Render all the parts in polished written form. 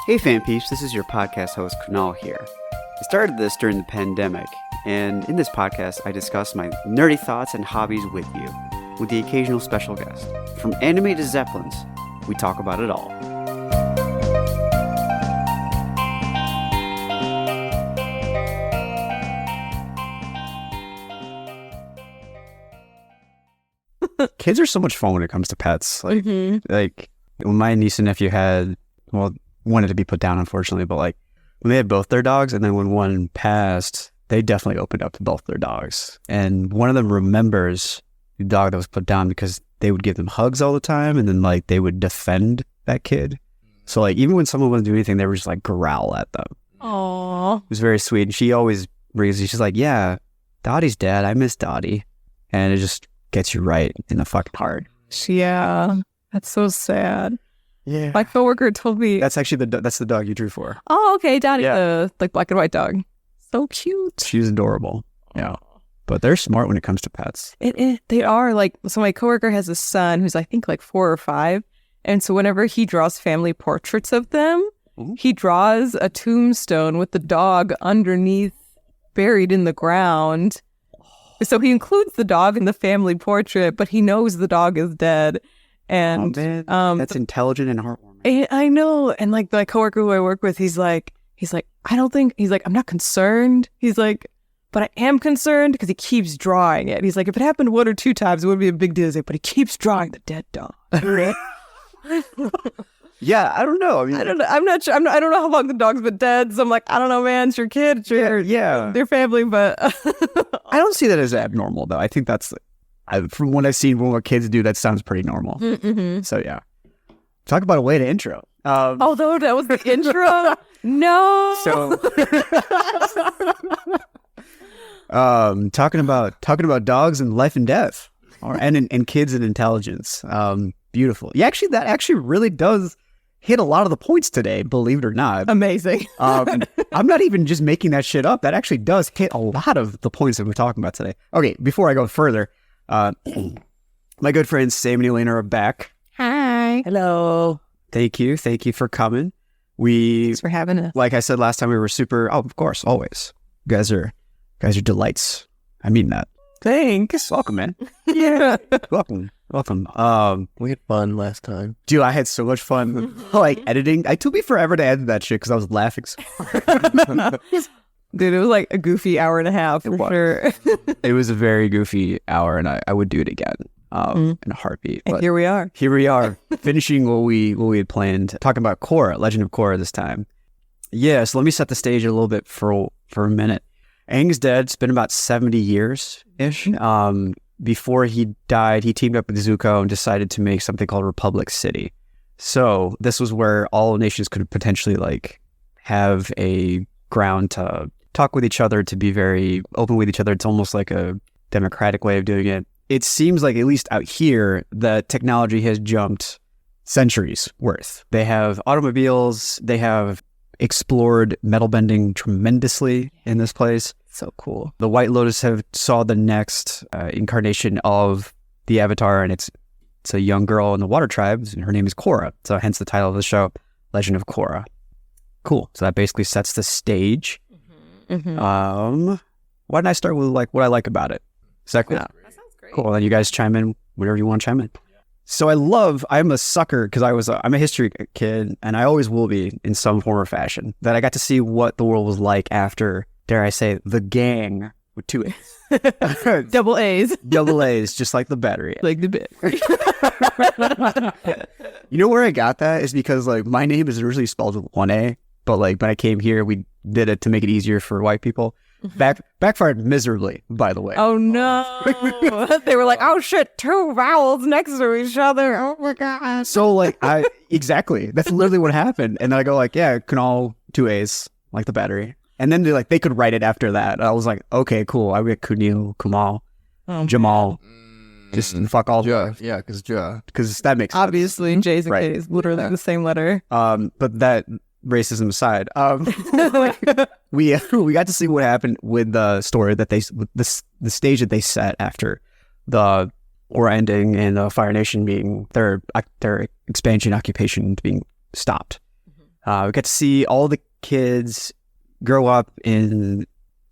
Hey fan peeps, this is your podcast host Kunal here. I started this during the pandemic, and in this podcast I discuss my nerdy thoughts and hobbies with you, with the occasional special guest. From anime to Zeppelins, we talk about it all. Kids are so much fun when it comes to pets. Like when my niece and nephew had, wanted to be put down, unfortunately, but like when they had both their dogs, and then when one passed, they definitely opened up to both their dogs. And one of them remembers the dog that was put down because they would give them hugs all the time, and then like they would defend that kid. So like even when someone wouldn't do anything, they would just like growl at them. Aww. It was very sweet. And she always brings, she's like, yeah, Dottie's dead. I miss Dottie. And it just gets you right in the fucking heart. Yeah, that's so sad. Yeah. My coworker told me That's actually that's the dog you drew for. Oh, okay, Dottie, Yeah. the like black and white dog. So cute. She's adorable. Yeah. But they're smart when it comes to pets. They are like, so my coworker has a son who's I think like 4 or 5. And so whenever he draws family portraits of them, he draws a tombstone with the dog underneath, buried in the ground. So he includes the dog in the family portrait, but he knows the dog is dead. And that's intelligent and heartwarming. I know. And like my coworker who I work with, he's like, I'm not concerned. He's like, but I am concerned because he keeps drawing it. He's like, if it happened 1 or 2 times, it wouldn't be a big deal. He's like, but he keeps drawing the dead dog. Yeah, I don't know. I mean, I don't know. I'm not sure. I don't know how long the dog's been dead. So I'm like, I don't know, man. It's your kid. It's their family. But I don't see that as abnormal, though. I think that's, from what I've seen, what kids do, that sounds pretty normal. Mm-hmm. So yeah. Talk about a way to intro. Although that was the intro. No. So, talking about dogs and life and death, and kids and intelligence. Beautiful. Yeah, actually, that actually really does hit a lot of the points today. Believe it or not. Amazing. I'm not even just making that shit up. That actually does hit a lot of the points that we're talking about today. Okay, before I go further, my good friends Sammi and Elena are back. Hi. Hello. Thank you for coming. Thanks for having us. Like I said last time, we were super. Oh, of course, always. You guys are delights. I mean that. Thanks. Welcome, man. Yeah. Welcome. We had fun last time. Dude, I had so much fun like editing. It took me forever to edit that shit because I was laughing so hard. Dude, it was like a goofy hour and a half for sure. It was a very goofy hour, and I would do it again in a heartbeat. And But here we are. finishing what we had planned, talking about Korra, Legend of Korra this time. Yeah, so let me set the stage a little bit for a minute. Aang's dead. It's been about 70 years-ish. Before he died, he teamed up with Zuko and decided to make something called Republic City. So this was where all nations could potentially like have a ground to talk with each other, to be very open with each other. It's almost like a democratic way of doing it. It seems like, at least out here, the technology has jumped centuries worth. They have automobiles. They have explored metal bending tremendously in this place. So cool. The White Lotus have saw the next incarnation of the Avatar, and it's a young girl in the Water Tribes, and her name is Korra. So hence the title of the show, Legend of Korra. Cool. So that basically sets the stage. Mm-hmm. Why didn't I start with like what I like about it? Is that cool? That sounds great. Cool. Then you guys chime in whatever you want to chime in. So I'm a sucker because I'm a history kid, and I always will be in some form or fashion. That I got to see what the world was like after, dare I say, the gang with 2 A's. Double A's. Double A's, just like the battery. Like the bit. You know where I got that is because like my name is originally spelled with 1 A, but like when I came here, we did it to make it easier for white people. Backfired miserably, by the way. Oh no. They were like, oh shit, 2 vowels next to each other. Oh my god. So like exactly, that's literally what happened. And then I go like, yeah, Kunal 2 A's, like the battery. And then they could write it after that. I was like, okay, cool. I get Kunil, Kumal, Jamal. Just fuck all. Ja. Yeah, because that makes sense. Obviously, J's and K's, literally the same letter. But that racism aside, we got to see what happened with the story that the stage that they set after the war ending and Fire Nation being their expansion occupation being stopped. We get to see all the kids grow up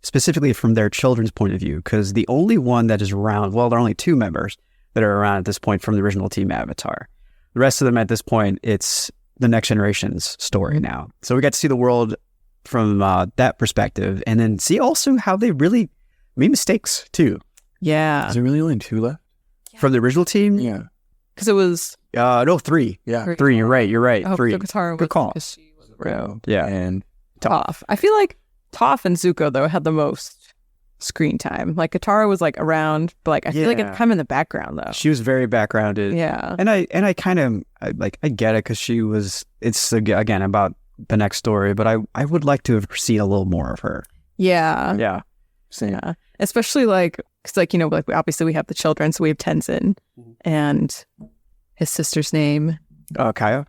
specifically from their children's point of view, because the only one that is around, well, there are only 2 members that are around at this point from the original Team Avatar. The rest of them at this point, it's the next generation's story now. So we got to see the world from that perspective, and then see also how they really made mistakes too. Yeah. Is there really only 2 left? From the original team? Yeah. Because it was... No, 3. Yeah. 3, you're right. Oh, 3. Katara Good was call. because she was around. Yeah. And Toph. I feel like Toph and Zuko, though, had the most screen time. Like, Katara was, like, around, but, like, I feel like it's kind of in the background, though. She was very backgrounded. Yeah. And I kind of, I get it, because it's, again, about the next story, but I would like to have seen a little more of her. Yeah. Yeah. same. Yeah. Especially, like, because, like, you know, like, obviously we have the children, so we have Tenzin and his sister's name, Kaya,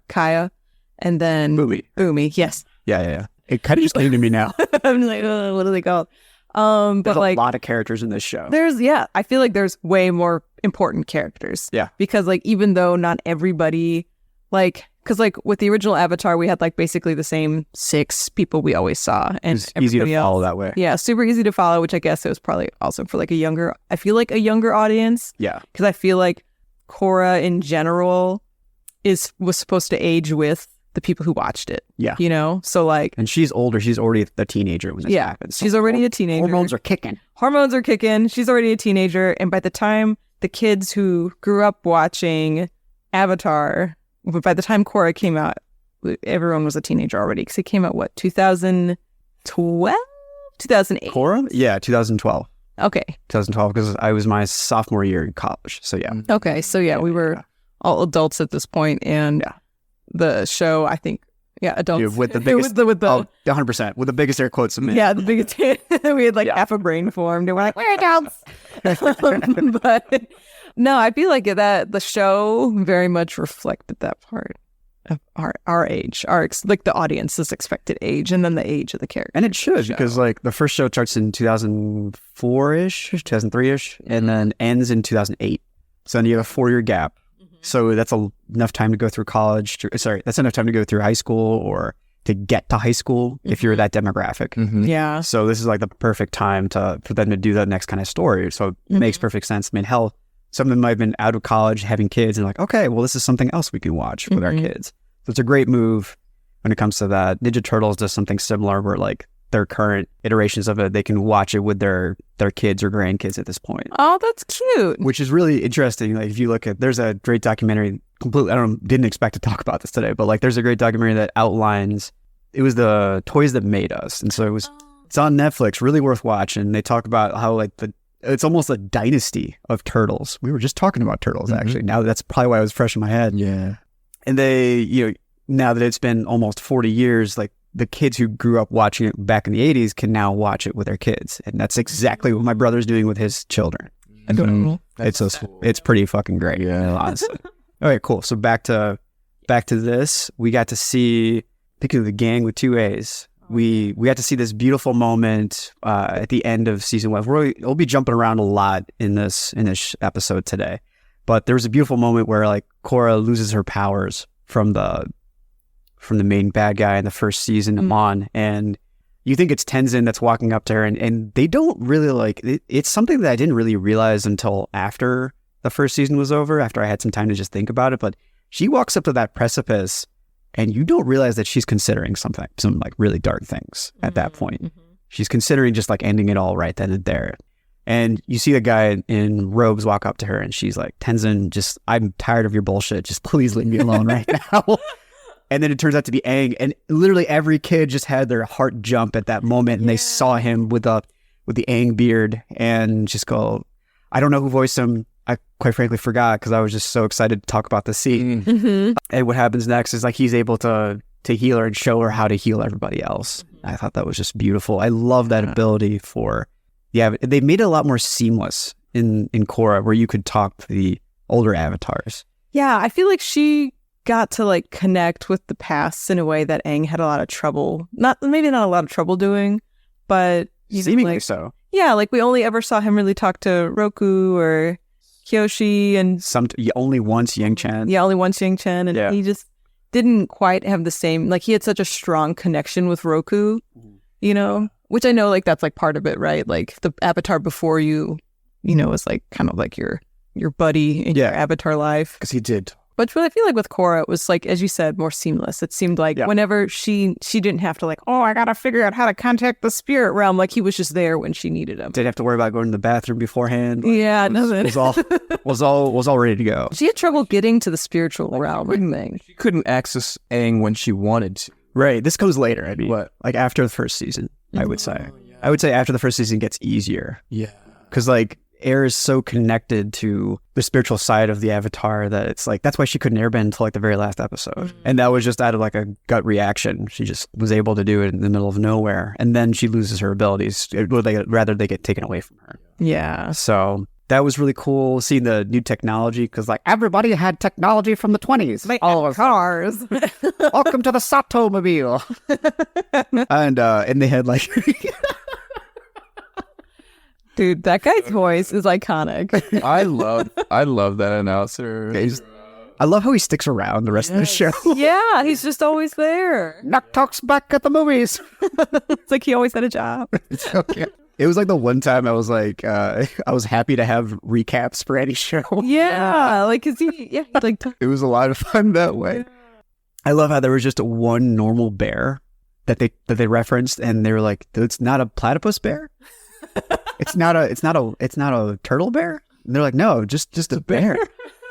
and then Boomy, yes. Yeah. It kind of just came to me now. I'm like, what are they called? But There's like a lot of characters in this show. I feel like there's way more important characters. Yeah. Because like, even though not everybody, like, because like with the original Avatar, we had like basically the same 6 people we always saw. And It's easy to follow that way. Yeah, super easy to follow, which I guess it was probably also for like a younger audience. Yeah. Because I feel like Korra in general was supposed to age with the people who watched it. Yeah. You know? So like... And she's older. She's already a teenager when this happens. So she's already a teenager. Hormones are kicking. She's already a teenager. And by the time the kids who grew up watching Avatar, by the time Korra came out, everyone was a teenager already. Because it came out, 2012? 2008? Korra? Yeah, 2012. Okay. 2012, because I was my sophomore year in college. So yeah. Okay. So yeah, we were all adults at this point, and the show, I think, adults. Yeah, with the biggest, with the 100%, with the biggest air quotes. Yeah, the biggest. We had like half a brain formed, and we're like, we're adults. But no, I feel like that the show very much reflected that part of our age, like the audience's expected age, and then the age of the character. And it should, because like the first show starts in 2004-ish, 2003-ish, and then ends in 2008. So then you have a 4-year gap. So that's enough time to go through college. That's enough time to go through high school or to get to high school if you're that demographic. Yeah. So this is like the perfect time for them to do that next kind of story. So it makes perfect sense. I mean, hell, some of them might have been out of college having kids and like, okay, well, this is something else we can watch with our kids. So it's a great move when it comes to that. Ninja Turtles does something similar where like their current iterations of it, they can watch it with their kids or grandkids at this point. Oh, that's cute. Which is really interesting. Like if you look at, there's a great documentary, didn't expect to talk about this today, but like there's a great documentary that outlines, it was the toys that made us. And so it's on Netflix, really worth watching. They talk about how like it's almost a dynasty of turtles. We were just talking about turtles actually. Now that's probably why it was fresh in my head. Yeah. And they, now that it's been almost 40 years, like the kids who grew up watching it back in the 80s can now watch it with their kids. And that's exactly what my brother's doing with his children. And it's pretty fucking great. Yeah. Honestly. All right, cool. So back to this. We got to see, picking the gang with 2 A's. We got to see this beautiful moment at the end of season 1. We'll be jumping around a lot in this episode today. But there was a beautiful moment where like Korra loses her powers from the main bad guy in the first season on, and you think it's Tenzin that's walking up to her, and they don't really like it. It's something that I didn't really realize until after the first season was over, after I had some time to just think about it. But she walks up to that precipice, and you don't realize that she's considering some like really dark things at that point. She's considering just like ending it all right then and there. And you see the guy in robes walk up to her, and she's like, Tenzin, I'm tired of your bullshit. Just please leave me alone right now. And then it turns out to be Aang, and literally every kid just had their heart jump at that moment, and they saw him with the Aang beard, and just go, I don't know who voiced him. I quite frankly forgot because I was just so excited to talk about the scene. And what happens next is like he's able to heal her and show her how to heal everybody else. I thought that was just beautiful. I love that ability they made it a lot more seamless in Korra, where you could talk to the older avatars. Yeah, I feel like she got to like connect with the past in a way that Aang had a lot of trouble. Maybe not a lot of trouble doing, but seemingly so. Yeah, like we only ever saw him really talk to Roku or Kyoshi, and only once Yang Chen. Yeah, only once Yang Chen, and didn't quite have the same, like he had such a strong connection with Roku, you know, which I know like that's like part of it, right? Like the avatar before you know, is like kind of like your buddy in your avatar life. Because he did. But I feel like with Korra, it was like, as you said, more seamless. It seemed like whenever she didn't have to like, oh, I gotta figure out how to contact the spirit realm. Like he was just there when she needed him. Didn't have to worry about going to the bathroom beforehand. Like, nothing. Was all ready to go. She had trouble getting to the spiritual realm. She couldn't access Aang when she wanted to. Right. This comes later. I mean, What? like after the first season, I would say. I would say after the first season gets easier. Yeah. Because like Air is so connected to the spiritual side of the Avatar that it's like, that's why she couldn't airbend until like the very last episode. And that was just out of like a gut reaction. She just was able to do it in the middle of nowhere. And then she loses her abilities. Rather, they get taken away from her. Yeah. So that was really cool seeing the new technology because like everybody had technology from the 20s. They had cars. Welcome to the Sato-mobile. And they had like... Dude, that guy's voice is iconic. I love that announcer. I love how he sticks around the rest of the show. Yeah, he's just always there. Knock talks back at the movies. It's like he always had a job. Okay. It was like the one time I was like, I was happy to have recaps for any show. Yeah, like, cause he like. It was a lot of fun that way. I love how there was just one normal bear that they referenced, and they were like, "It's not a platypus bear. It's not a turtle bear." And they're like, "No, just a bear."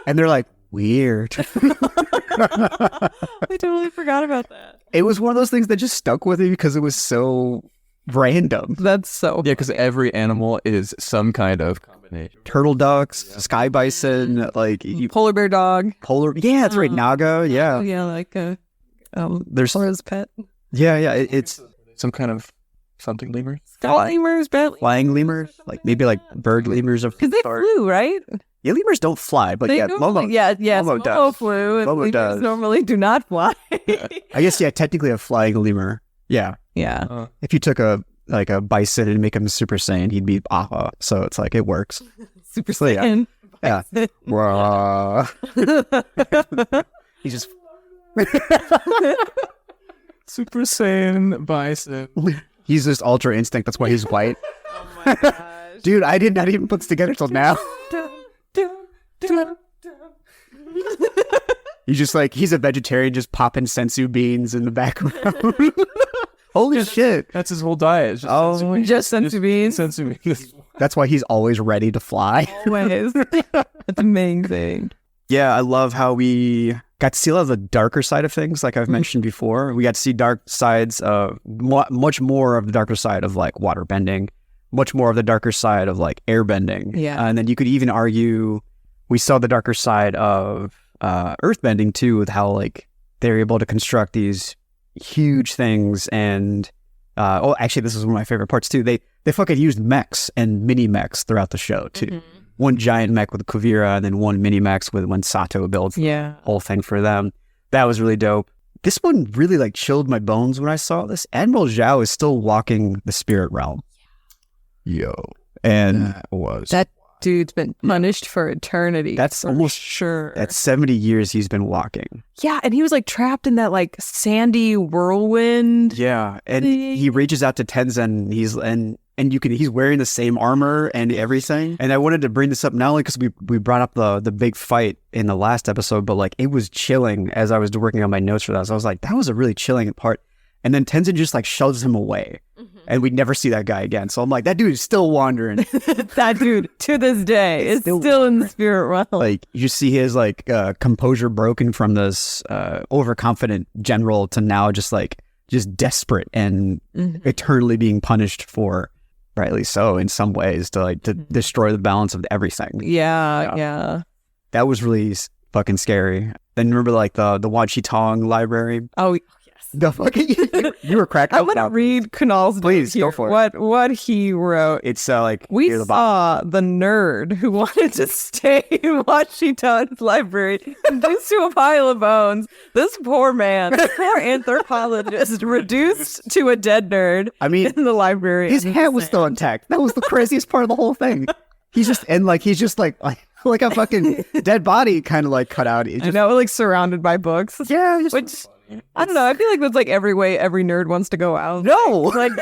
And they're like, "Weird." I totally forgot about that. It was one of those things that just stuck with me because it was so random. That's so because every animal is some kind of combination. Turtle ducks, sky bison, like polar bear dog. Yeah, that's right. Naga, yeah. Yeah, like there's Korra's pet. Yeah, it's some kind of something lemur. Lemurs, flying lemurs, like maybe like bird lemurs of because they flew, right? Yeah, lemurs don't fly, but they yeah, Momo does. Flew, and Momo lemurs does. normally do not fly. I guess technically a flying lemur. Yeah. If you took a bison and make him Super Saiyan, he'd be Appa. So it's like it works. Super Saiyan. Yeah. He's just Super Saiyan bison. He's just Ultra Instinct. That's why he's white. Oh my gosh. Dude, I did not even put this together till now. He's a vegetarian just popping sensu beans in the background. Holy shit. That's his whole diet. Just sensu beans. Sensu beans. That's why he's always ready to fly. Always. That's amazing. Yeah, I love how we got to see a lot of the darker side of things, like I've mentioned before. We got to see dark sides of much more of the darker side of like water bending, much more of the darker side of like air bending. Yeah. And then you could even argue we saw the darker side of earth bending too, with how like they're able to construct these huge things. And actually, this is one of my favorite parts too. They fucking used mechs and mini mechs throughout the show too. Mm-hmm. One giant mech with Kuvira and then one mini mechs with when Sato builds the whole thing for them. That was really dope. This one really like chilled my bones when I saw this. Admiral Zhao is still walking the spirit realm. Yo. And that dude's been punished for eternity. That's almost sure. That's 70 years he's been walking. Yeah, and he was like trapped in that like sandy whirlwind. Yeah, and he reaches out to Tenzin. He's wearing the same armor and everything. And I wanted to bring this up not only because we brought up the big fight in the last episode, but like it was chilling as I was working on my notes for that. So I was like, that was a really chilling part. And then Tenzin just like shoves him away. Mm-hmm. And we'd never see that guy again. So I'm like, that dude is still wandering. That dude, to this day, is still in the spirit realm. Like, you see his like composure broken from this overconfident general to now just desperate and eternally being punished for, rightly so in some ways, to destroy the balance of everything. Yeah. That was really fucking scary. Then remember like the Wan Shi Tong library? Oh, yes. The fucking you were cracking. I'm gonna read Kunal's please go for it. What he wrote. It's like we saw the nerd who wanted to stay in Wan Shi Tong's library reduced to a pile of bones. This poor man, poor anthropologist, reduced to a dead nerd. I mean, in the library, his head was still intact. That was the craziest part of the whole thing. He's just like like a fucking dead body kind of like cut out. It I just, know, like surrounded by books. yeah, just, Which I don't know. I feel like that's like every way every nerd wants to go out. no. Like,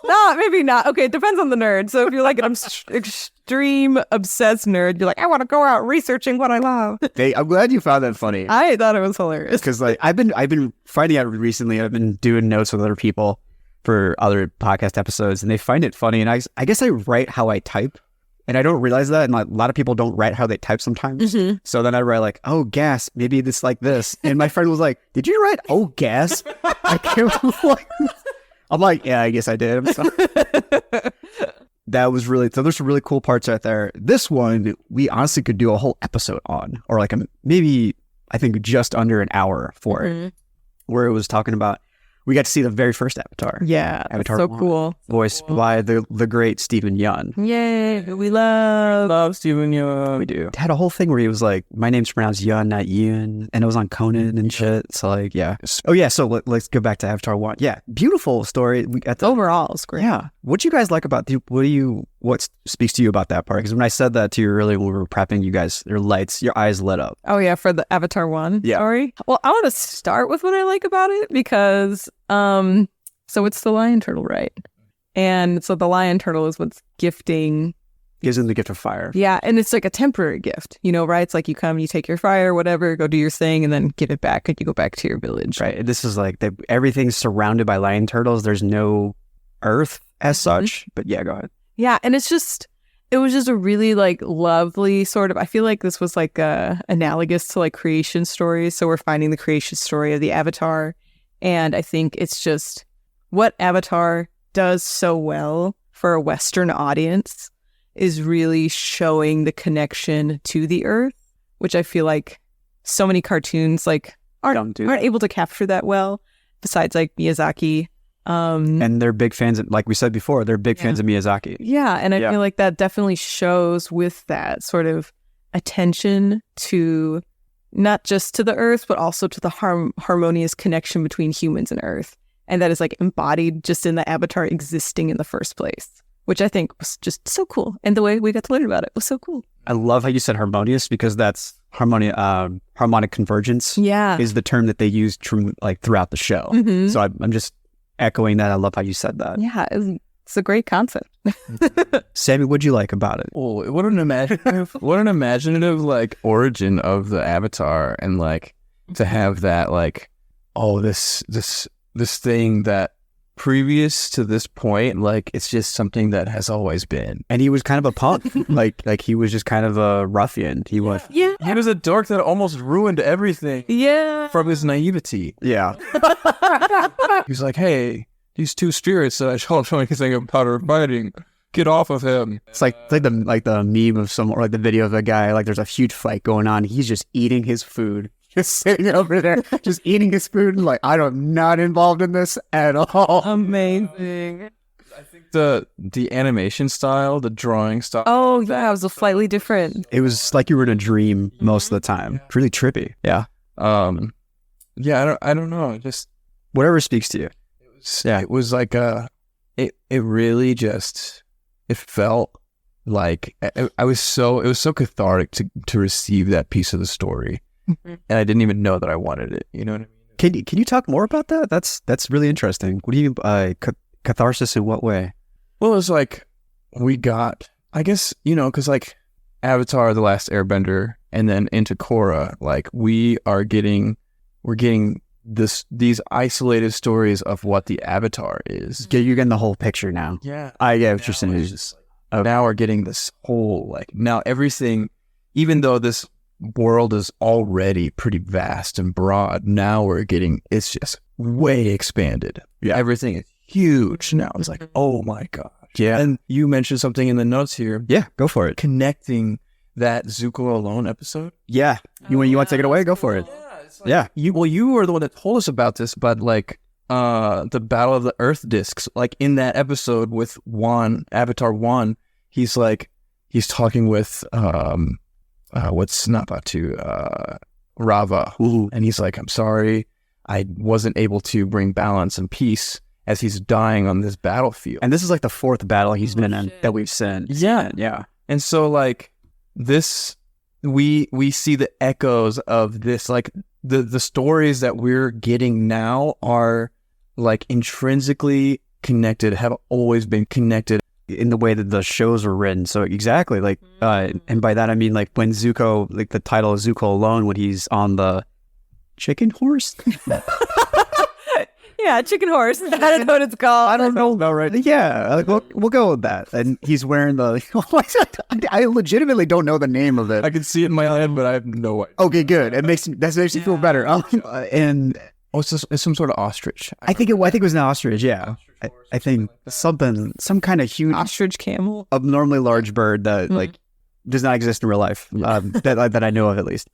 no, maybe not. Okay, it depends on the nerd. So if you're like an extreme obsessed nerd, you're like, I want to go out researching what I love. I'm glad you found that funny. I thought it was hilarious. Because like I've been finding out recently. I've been doing notes with other people for other podcast episodes, and they find it funny. And I guess I write how I type, and I don't realize that. And like, a lot of people don't write how they type sometimes. So then I write like, "Oh, gas, maybe this like this." And my friend was like, "Did you write oh gas?" I can't. I'm like, "Yeah, I guess I did." I'm sorry. That was really so. There's some really cool parts right there. This one we honestly could do a whole episode on, or like maybe I think just under an hour for it, where it was talking about. We got to see the very first Avatar. Yeah, Avatar so 1, cool. voiced by the great Stephen Yeun. Yay, who we love Steven Yeun. We do. It had a whole thing where he was like, "My name's pronounced Yeun, not Yoon," and it was on Conan and shit. So like, yeah. Oh yeah. So let's go back to Avatar 1. Yeah, beautiful story. We got Overall, it's great. Yeah. What do you guys like about what speaks to you about that part? Because when I said that to you earlier when we were prepping, you guys, your eyes lit up. Oh yeah, for the Avatar 1 Yeah. story. Well, I want to start with what I like about it because so it's the lion turtle, right? And so the lion turtle is what's gifting. Gives him the gift of fire. Yeah, and it's like a temporary gift, right? It's like you come, you take your fire, whatever, go do your thing, and then give it back, and you go back to your village. Right. This is like everything's surrounded by lion turtles. There's no earth as such. But yeah, go ahead. Yeah, and it was just a really like lovely sort of, I feel like this was like analogous to like creation stories. So we're finding the creation story of the Avatar. And I think it's just what Avatar does so well for a Western audience is really showing the connection to the earth, which I feel like so many cartoons like aren't able to capture that well, besides like Miyazaki. And they're big fans, like we said before, they're big fans of Miyazaki. Yeah, and I feel like that definitely shows with that sort of attention to not just to the earth, but also to the harmonious connection between humans and earth. And that is like embodied just in the Avatar existing in the first place, which I think was just so cool. And the way we got to learn about it was so cool. I love how you said harmonious because that's harmonic convergence is the term that they use throughout the show. So I'm just echoing that. I love how you said that. Yeah, it's a great concept. Sammy, what'd you like about it? Oh, what an imaginative like origin of the Avatar, and like to have that like, oh, this thing that previous to this point, like it's just something that has always been. And he was kind of a punk, like he was just kind of a ruffian. He was he was a dork that almost ruined everything. Yeah, from his naivety. Yeah. He was like, hey, these two spirits that I don't know anything about are fighting. Get off of him. It's like the meme of or like the video of a guy, like there's a huge fight going on. He's just eating his food. Just sitting over there, just eating his food. And like, I'm not involved in this at all. Amazing. I think the animation style, the drawing style. Oh yeah, it was a slightly different. It was like you were in a dream most of the time. It's really trippy. Yeah. Yeah. I don't know. Just whatever speaks to you. It was like it really just, it felt like it was so cathartic to receive that piece of the story. And I didn't even know that I wanted it. You know what I mean? Can you talk more about that? That's really interesting. What do you mean by catharsis in what way? Well, it's like we got, I guess, because like Avatar, The Last Airbender, and then into Korra, like we're getting these isolated stories of what the Avatar is. You're getting the whole picture now. Yeah. I get what you're saying. Now we're getting this whole, like, now everything, even though this world is already pretty vast and broad, now it's just way expanded. Yeah. Everything is huge now. It's like, oh my gosh. Yeah. And you mentioned something in the notes here. Yeah, go for it. Connecting that Zuko Alone episode. Yeah. You want to take it away? Go for it. Yeah. You were the one that told us about this, but like the Battle of the Earth Discs, like in that episode with Avatar 1, he's talking with what's Napatu, Rava. Ooh. And he's like, I'm sorry, I wasn't able to bring balance and peace, as he's dying on this battlefield. And this is like the fourth battle he's been in that we've seen. Yeah. Yeah. And so like this we see the echoes of this, like the stories that we're getting now are like intrinsically connected, have always been connected in the way that the shows were written. So exactly, like, and by that I mean like when Zuko, like the title is Zuko Alone, when he's on the chicken horse. Yeah, chicken horse. I don't know what it's called. I don't know about right. Yeah, like, we'll go with that. And he's wearing the. I legitimately don't know the name of it. I can see it in my head, but I have no idea. Okay, good. That makes me feel better. And it's some sort of ostrich. I think it was an ostrich. Yeah, I think some kind of huge ostrich camel, abnormally large bird that like does not exist in real life. That I know of at least.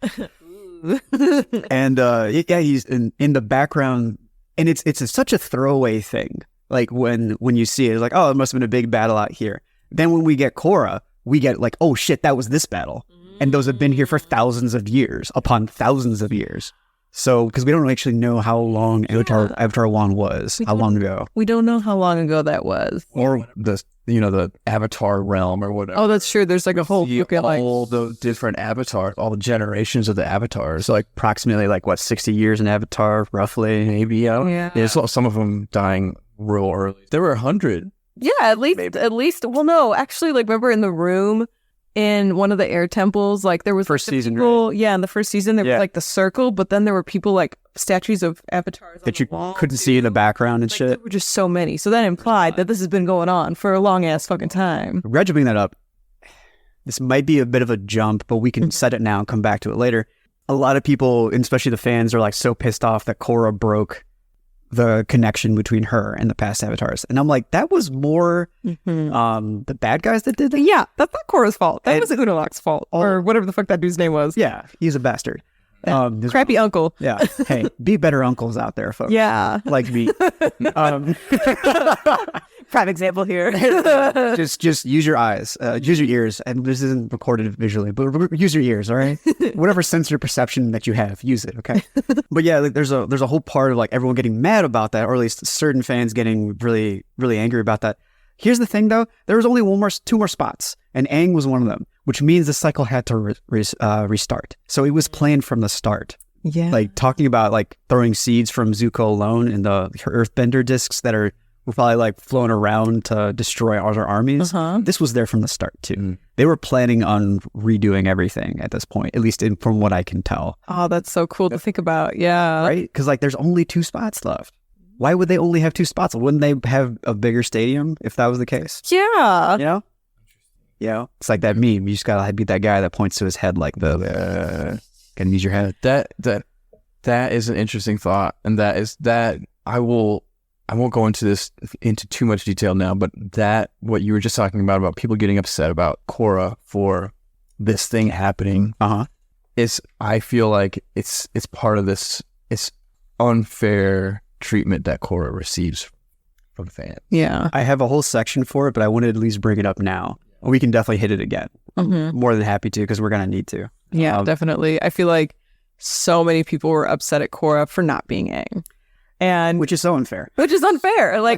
And yeah, he's in the background. And it's such a throwaway thing. Like when you see it, it's like, oh, it must have been a big battle out here. Then when we get Korra, we get like, oh shit, that was this battle. And those have been here for thousands of years upon thousands of years. So, because we don't actually know how long Avatar 1 was, how long ago. We don't know how long ago that was. Or the Avatar realm or whatever. Oh, that's true. There's like a whole book of all the different avatars, all the generations of the avatars. So like approximately like what, 60 years in Avatar, roughly, maybe. Yeah. Some of them dying real early. There were 100. Yeah, at least. Well, no, actually, like remember in the room in one of the air temples, like there was first season, people, right? Yeah, in the first season there was like the circle, but then there were people like statues of avatars that you couldn't see in the background and like, shit. There were just so many. So that implied that this has been going on for a long ass fucking time. I'm glad you bring that up. This might be a bit of a jump, but we can set it now and come back to it later. A lot of people, and especially the fans, are like so pissed off that Korra broke the connection between her and the past avatars. And I'm like, that was more the bad guys that did that? Yeah, that's not Korra's fault. That was Unalak's fault. Or whatever the fuck that dude's name was. Yeah, he's a bastard. Crappy uncle. Yeah. Hey, be better uncles out there, folks. Yeah. Like me. Prime example here. just use your eyes, use your ears, and this isn't recorded visually, but use your ears, all right? Whatever sensory perception that you have, use it, okay? But yeah, like there's a whole part of like everyone getting mad about that, or at least certain fans getting really, really angry about that. Here's the thing, though: there was only two more spots, and Aang was one of them, which means the cycle had to restart. So it was planned from the start. Yeah, like talking about like throwing seeds from Zuko Alone and the Earthbender discs that were probably like flown around to destroy other armies. This was there from the start too. They were planning on redoing everything at this point, at least from what I can tell. Oh, that's so cool to think about. Yeah, right? Because like there's only 2 spots left. Why would they only have 2 spots? Wouldn't they have a bigger stadium if that was the case? Yeah. You know? Yeah. It's like that meme. You just gotta be that guy that points to his head like gotta use your head. That is an interesting thought. And I won't go into too much detail now, but that what you were just talking about people getting upset about Korra for this thing happening, is I feel like it's part of this unfair treatment that Korra receives from fans. Yeah. I have a whole section for it, but I wanted to at least bring it up now. We can definitely hit it again. More than happy to, because we're gonna need to. Yeah, definitely. I feel like so many people were upset at Korra for not being Aang. And which is so unfair. Like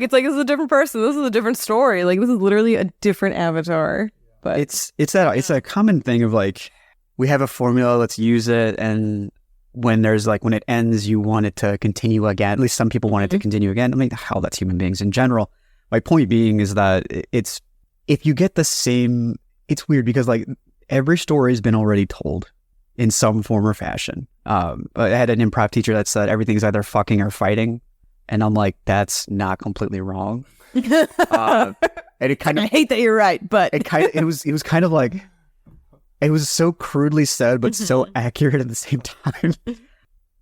it's like this is a different person. This is a different story. Like this is literally a different avatar. But it's a common thing of like, we have a formula, let's use it, and when it ends, you want it to continue again. At least some people want it to continue again. I mean, hell, that's human beings in general. My point being is that if you get the same, it's weird because like every story has been already told in some form or fashion. I had an improv teacher that said everything's either fucking or fighting. And I'm like, that's not completely wrong. And it kind of, I hate that you're right, but it was kind of like, it was so crudely said, but so accurate at the same time.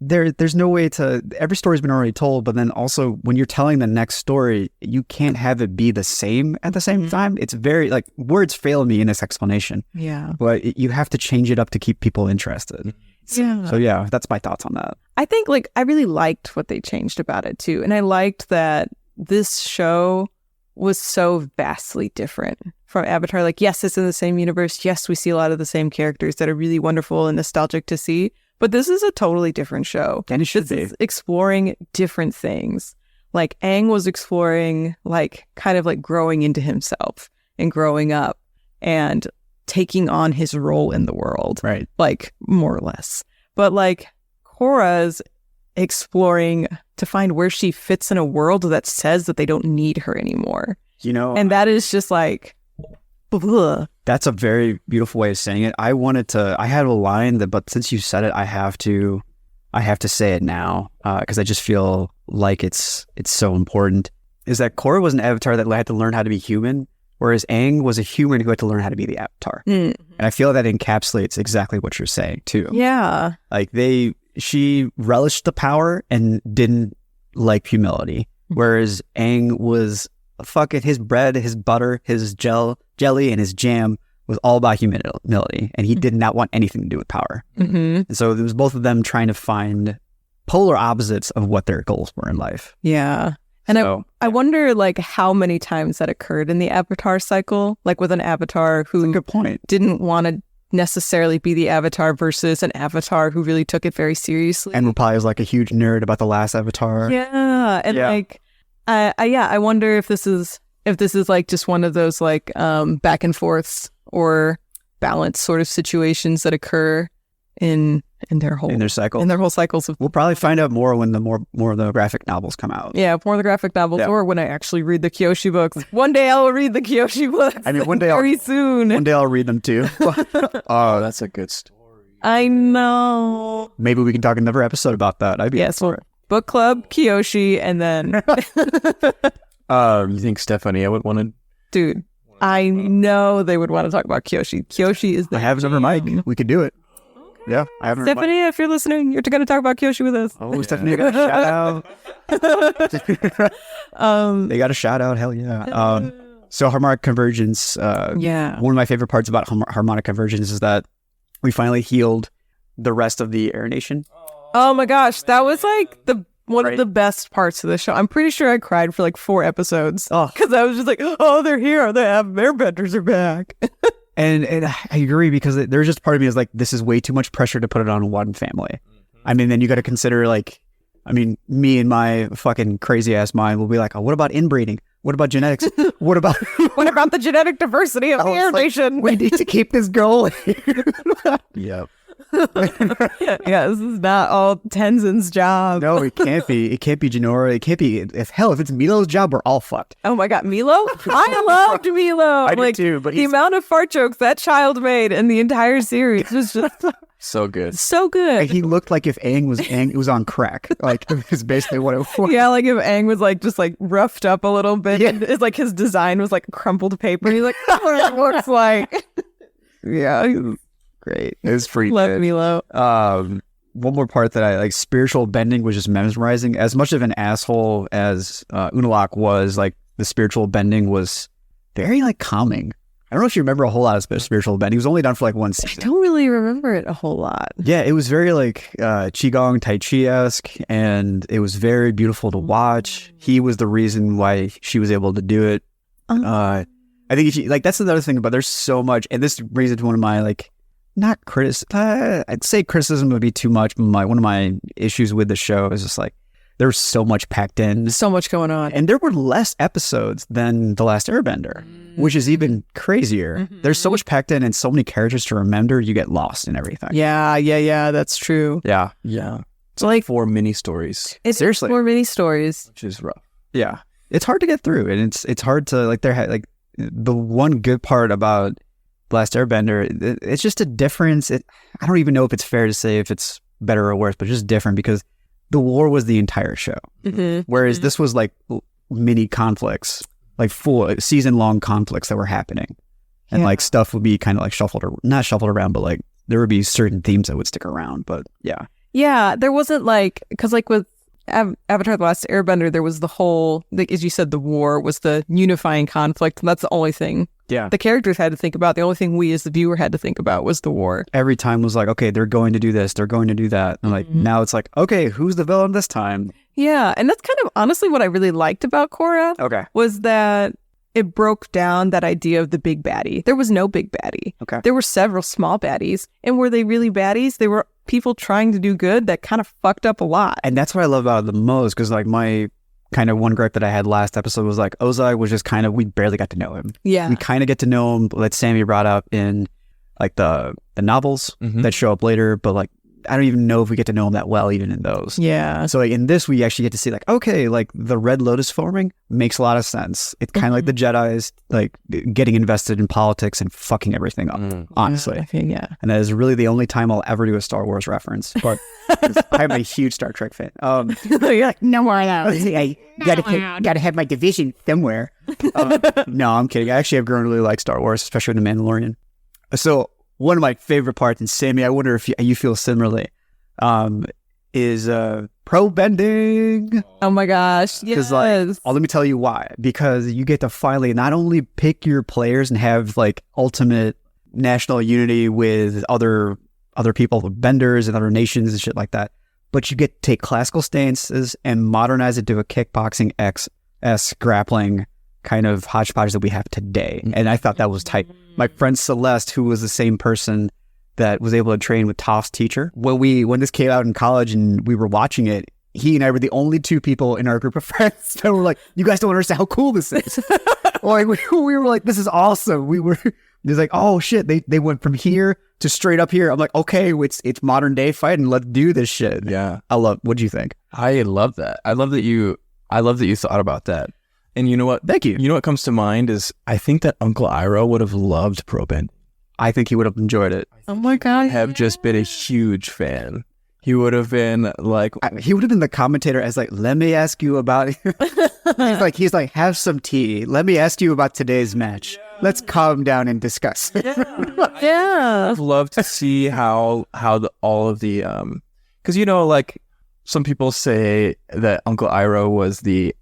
There's no way to, every story's been already told, but then also when you're telling the next story, you can't have it be the same at the same time. It's very, like, words fail me in this explanation. Yeah. But you have to change it up to keep people interested. Yeah. So yeah, that's my thoughts on that. I think like I really liked what they changed about it too. And I liked that this show was so vastly different from Avatar. Like, yes, it's in the same universe. Yes, we see a lot of the same characters that are really wonderful and nostalgic to see. But this is a totally different show. And it should be. Is exploring different things. Like Aang was exploring like kind of like growing into himself and growing up. And taking on his role in the world, Right. like more or less. But like Korra's exploring to find where she fits in a world that says that they don't need her anymore. You know, And that is just like, ugh. that's a very beautiful way of saying it. I had a line that, but since you said it, I have to say it now because I just feel like it's so important. Is that Korra was an avatar that had to learn how to be human, whereas Aang was a human who had to learn how to be the avatar. And I feel that encapsulates exactly what you're saying too. Yeah. Like she relished the power and didn't like humility, whereas Aang was fuck it. His bread, his butter, his jelly, and his jam was all about humility, and he did not want anything to do with power. Mm-hmm. And so it was both of them trying to find polar opposites of what their goals were in life. Yeah. And So, I wonder like how many times that occurred in the avatar cycle, like with an avatar who good point. didn't want to necessarily be the avatar versus an avatar who really took it very seriously. And probably was like a huge nerd about the last Avatar. Yeah. And Yeah. like, I wonder if this is like just one of those like back and forths or balance sort of situations that occur in their whole In their cycle. cycles of We'll probably find out more when the more of the graphic novels come out. more of the graphic novels, Yeah. or when I actually read the Kyoshi books. One day I'll read the Kyoshi books. I mean, one day very soon. One day I'll read them too. Oh, that's a good story. I know. Maybe we can talk another episode about that. I'd be Yes, well, book club, Kyoshi, and then You think Stephanie, I would want to... dude, I know they would want to talk about Kyoshi. Kyoshi is the I have another mic. We could do it. Yeah, I have another mic. Stephanie, if you're listening, you're going to talk about Kyoshi with us. Oh, Stephanie, I got a shout out. They got a shout out. Hell yeah. So harmonic convergence. Yeah. One of my favorite parts about harmonic convergence is that we finally healed the rest of the Air Nation. Oh my gosh, that was like one Right. of the best parts of the show. I'm pretty sure I cried for like 4 episodes. Oh. Because I was just like, oh, they're here. They have airbenders are back. And I agree because there's just part of me is like, this is way too much pressure to put it on one family. I mean, then you got to consider like, I mean, me and my fucking crazy ass mind will be like, oh, what about inbreeding? What about genetics? What about What about the genetic diversity of the Air Nation? we need to keep this going. Yep. Yeah, this is not all Tenzin's job. No, it can't be. It can't be Genora. It can't be. If it's Milo's job, we're all fucked. Oh my god, Milo? I loved Milo. I do like, too, but the he's- amount of fart jokes that child made in the entire series was just So good. so good. He looked like if Aang was on crack. Like it's basically what it was. Yeah, like if Aang was like just like roughed up a little bit, Yeah. and it's like his design was like crumpled paper. He's like, that's what it looks like. Yeah, Great. It was pretty love good. Milo. One more part that I like, spiritual bending was just mesmerizing. As much of an asshole as Unalaq was, like the spiritual bending was very like calming. I don't know if you remember a whole lot of spiritual bending. He was only done for like one I season. don't really remember it a whole lot. Yeah, it was very like Qigong, Tai Chi-esque, and it was very beautiful to watch. He was the reason why she was able to do it. I think if you, like that's another thing, but there's so much, and this brings it to one of my like, not I'd say criticism would be too much. But one of my issues with the show is just like there's so much packed in, So much going on. and there were less episodes than The Last Airbender, which is even crazier. There's so much packed in and so many characters to remember, you get lost in everything. Yeah, that's true. Yeah. Yeah. It's Like- like 4 mini stories, It's Seriously. more mini stories. which is rough. Yeah. It's hard to get through, and it's hard to like like the one good part about Last Airbender, it's just a difference. I don't even know if it's fair to say if it's better or worse, but just different because the war was the entire show, whereas this was like mini conflicts, like full season-long conflicts that were happening, and Yeah. like stuff would be kind of like not shuffled around, but like there would be certain themes that would stick around. But yeah, Yeah, there wasn't like, because like with Avatar: The Last Airbender, there was the whole, like, as you said, the war was the unifying conflict, and that's the only thing yeah. the characters had to think about. The only thing we as the viewer had to think about was the war. Every time was like, okay, they're going to do this, they're going to do that, and like now it's like, okay, who's the villain this time? Yeah, and that's kind of honestly what I really liked about Korra Okay, was that it broke down that idea of the big baddie. There was no big baddie. Okay. There were several small baddies, and were they really baddies? They were people trying to do good that kind of fucked up a lot. and that's what I love about it the most because like kind of one gripe that I had last episode was like Ozai was just kind of, we barely got to know him. Yeah. We kind of get to know him, that Sammy brought up in like the novels that show up later, but like I don't even know if we get to know him that well even in those. Yeah. So like in this, we actually get to see like, okay, like the Red Lotus forming makes a lot of sense. It's kind of like the Jedi's like getting invested in politics and fucking everything up, honestly. Yeah. And that is really the only time I'll ever do a Star Wars reference. But I'm a huge Star Trek fan. You're like, no more of those. I gotta have my division somewhere. No, I'm kidding. I actually have grown to really like Star Wars, especially The Mandalorian. So one of my favorite parts, and Sammy, I wonder if you feel similarly, is pro bending. Oh my gosh. Yes. Like, let me tell you why. Because you get to finally not only pick your players and have like ultimate national unity with other people, benders and other nations and shit like that, but you get to take classical stances and modernize it to a kickboxing X grappling kind of hodgepodge that we have today. And I thought that was tight. My friend Celeste, who was the same person that was able to train with Toph's teacher, when this came out in college and we were watching it, he and I were the only two people in our group of friends that were like, you guys don't understand how cool this is. Like we were like, this is awesome. He's like, oh shit, they went from here to straight up here. I'm like, okay, it's modern day fighting. Let's do this shit. Yeah. What'd you think? I love that. I love that you thought about that. And you know what? Thank you. You know what comes to mind is I think that Uncle Iroh would have loved pro bending. I think he would have enjoyed it. Oh my God. Have just been a huge fan. He would have been like, he would have been the commentator as like, let me ask you about he's like, have some tea. Let me ask you about today's match. Let's calm down and discuss. Yeah. I'd love to see how all of the because you know, like some people say that Uncle Iroh was the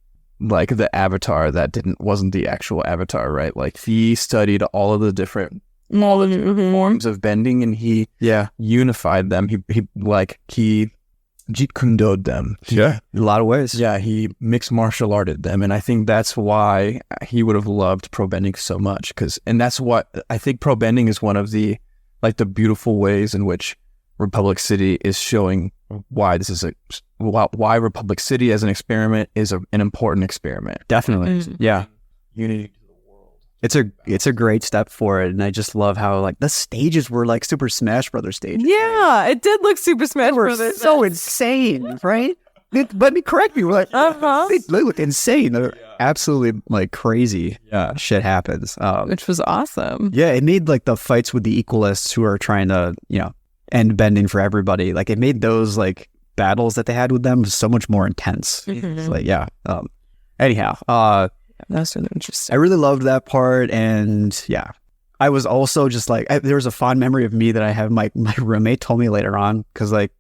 avatar that wasn't the actual avatar, right? Like he studied all of the different forms of bending and he unified them. He Jeet Kune Do'd them. Yeah, in a lot of ways. Yeah, he mixed martial arted them, and I think that's why he would have loved pro bending so much. And that's what I think pro bending is one of the beautiful ways in which Republic City is showing why this is why Republic City as an experiment is an important experiment. Definitely, yeah. Unity to the world. It's a great step for it, and I just love how like the stages were like Super Smash Brothers stages. Yeah, it did look Super Smash Brothers. So insane, right? Let me correct me. We're like, they look insane. They're absolutely like crazy. Yeah, shit happens, which was awesome. Yeah, it made like the fights with the equalists who are trying to end bending for everybody. Like it made those like battles that they had with them so much more intense. It's like anyhow, that's really interesting. I really loved that part, and I was also just like there was a fond memory of me that I have. My roommate told me later on because like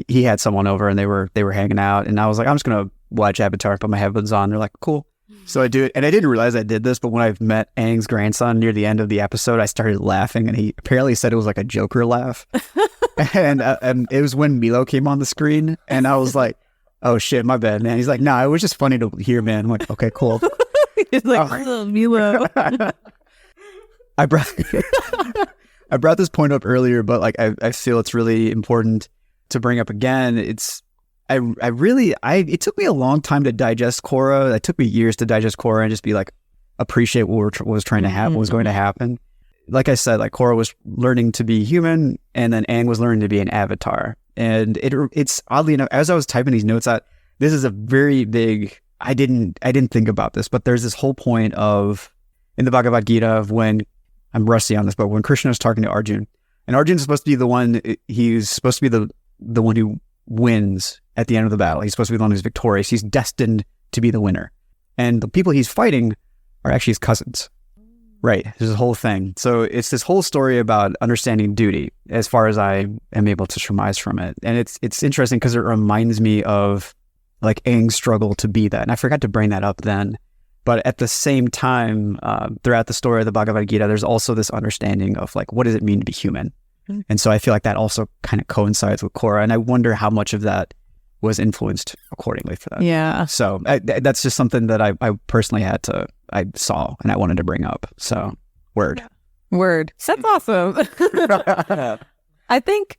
he had someone over and they were hanging out, and I was like, I'm just gonna watch Avatar, put my headphones on. They're like, cool. So I do it, and I didn't realize I did this, but when I met Aang's grandson near the end of the episode, I started laughing, and he apparently said it was like a Joker laugh. and it was when Milo came on the screen, and I was like, oh shit, my bad, man. He's like, nah, it was just funny to hear, man. I'm like, okay, cool. He's like, oh, Milo. I brought this point up earlier, but like I feel it's really important to bring up again. It took me a long time to digest Korra. It took me years to digest Korra and just be like, appreciate what was trying to happen, what was going to happen. Like I said, like Korra was learning to be human, and then Aang was learning to be an avatar. And it's oddly enough, as I was typing these notes out, this is a very big. I didn't think about this, but there's this whole point of in the Bhagavad Gita of when I'm rusty on this, but when Krishna is talking to Arjun, and Arjun's supposed to be the one. He's supposed to be the one who wins at the end of the battle. He's supposed to be the one who's victorious. He's destined to be the winner. And the people he's fighting are actually his cousins. Right. There's this whole thing. So it's this whole story about understanding duty as far as I am able to surmise from it. And it's interesting because it reminds me of like Aang's struggle to be that. And I forgot to bring that up then. But at the same time, throughout the story of the Bhagavad Gita, there's also this understanding of like, what does it mean to be human? And so I feel like that also kind of coincides with Korra. And I wonder how much of that was influenced accordingly for that. Yeah. So that's just something that I personally I saw and I wanted to bring up. So word. That's awesome. I think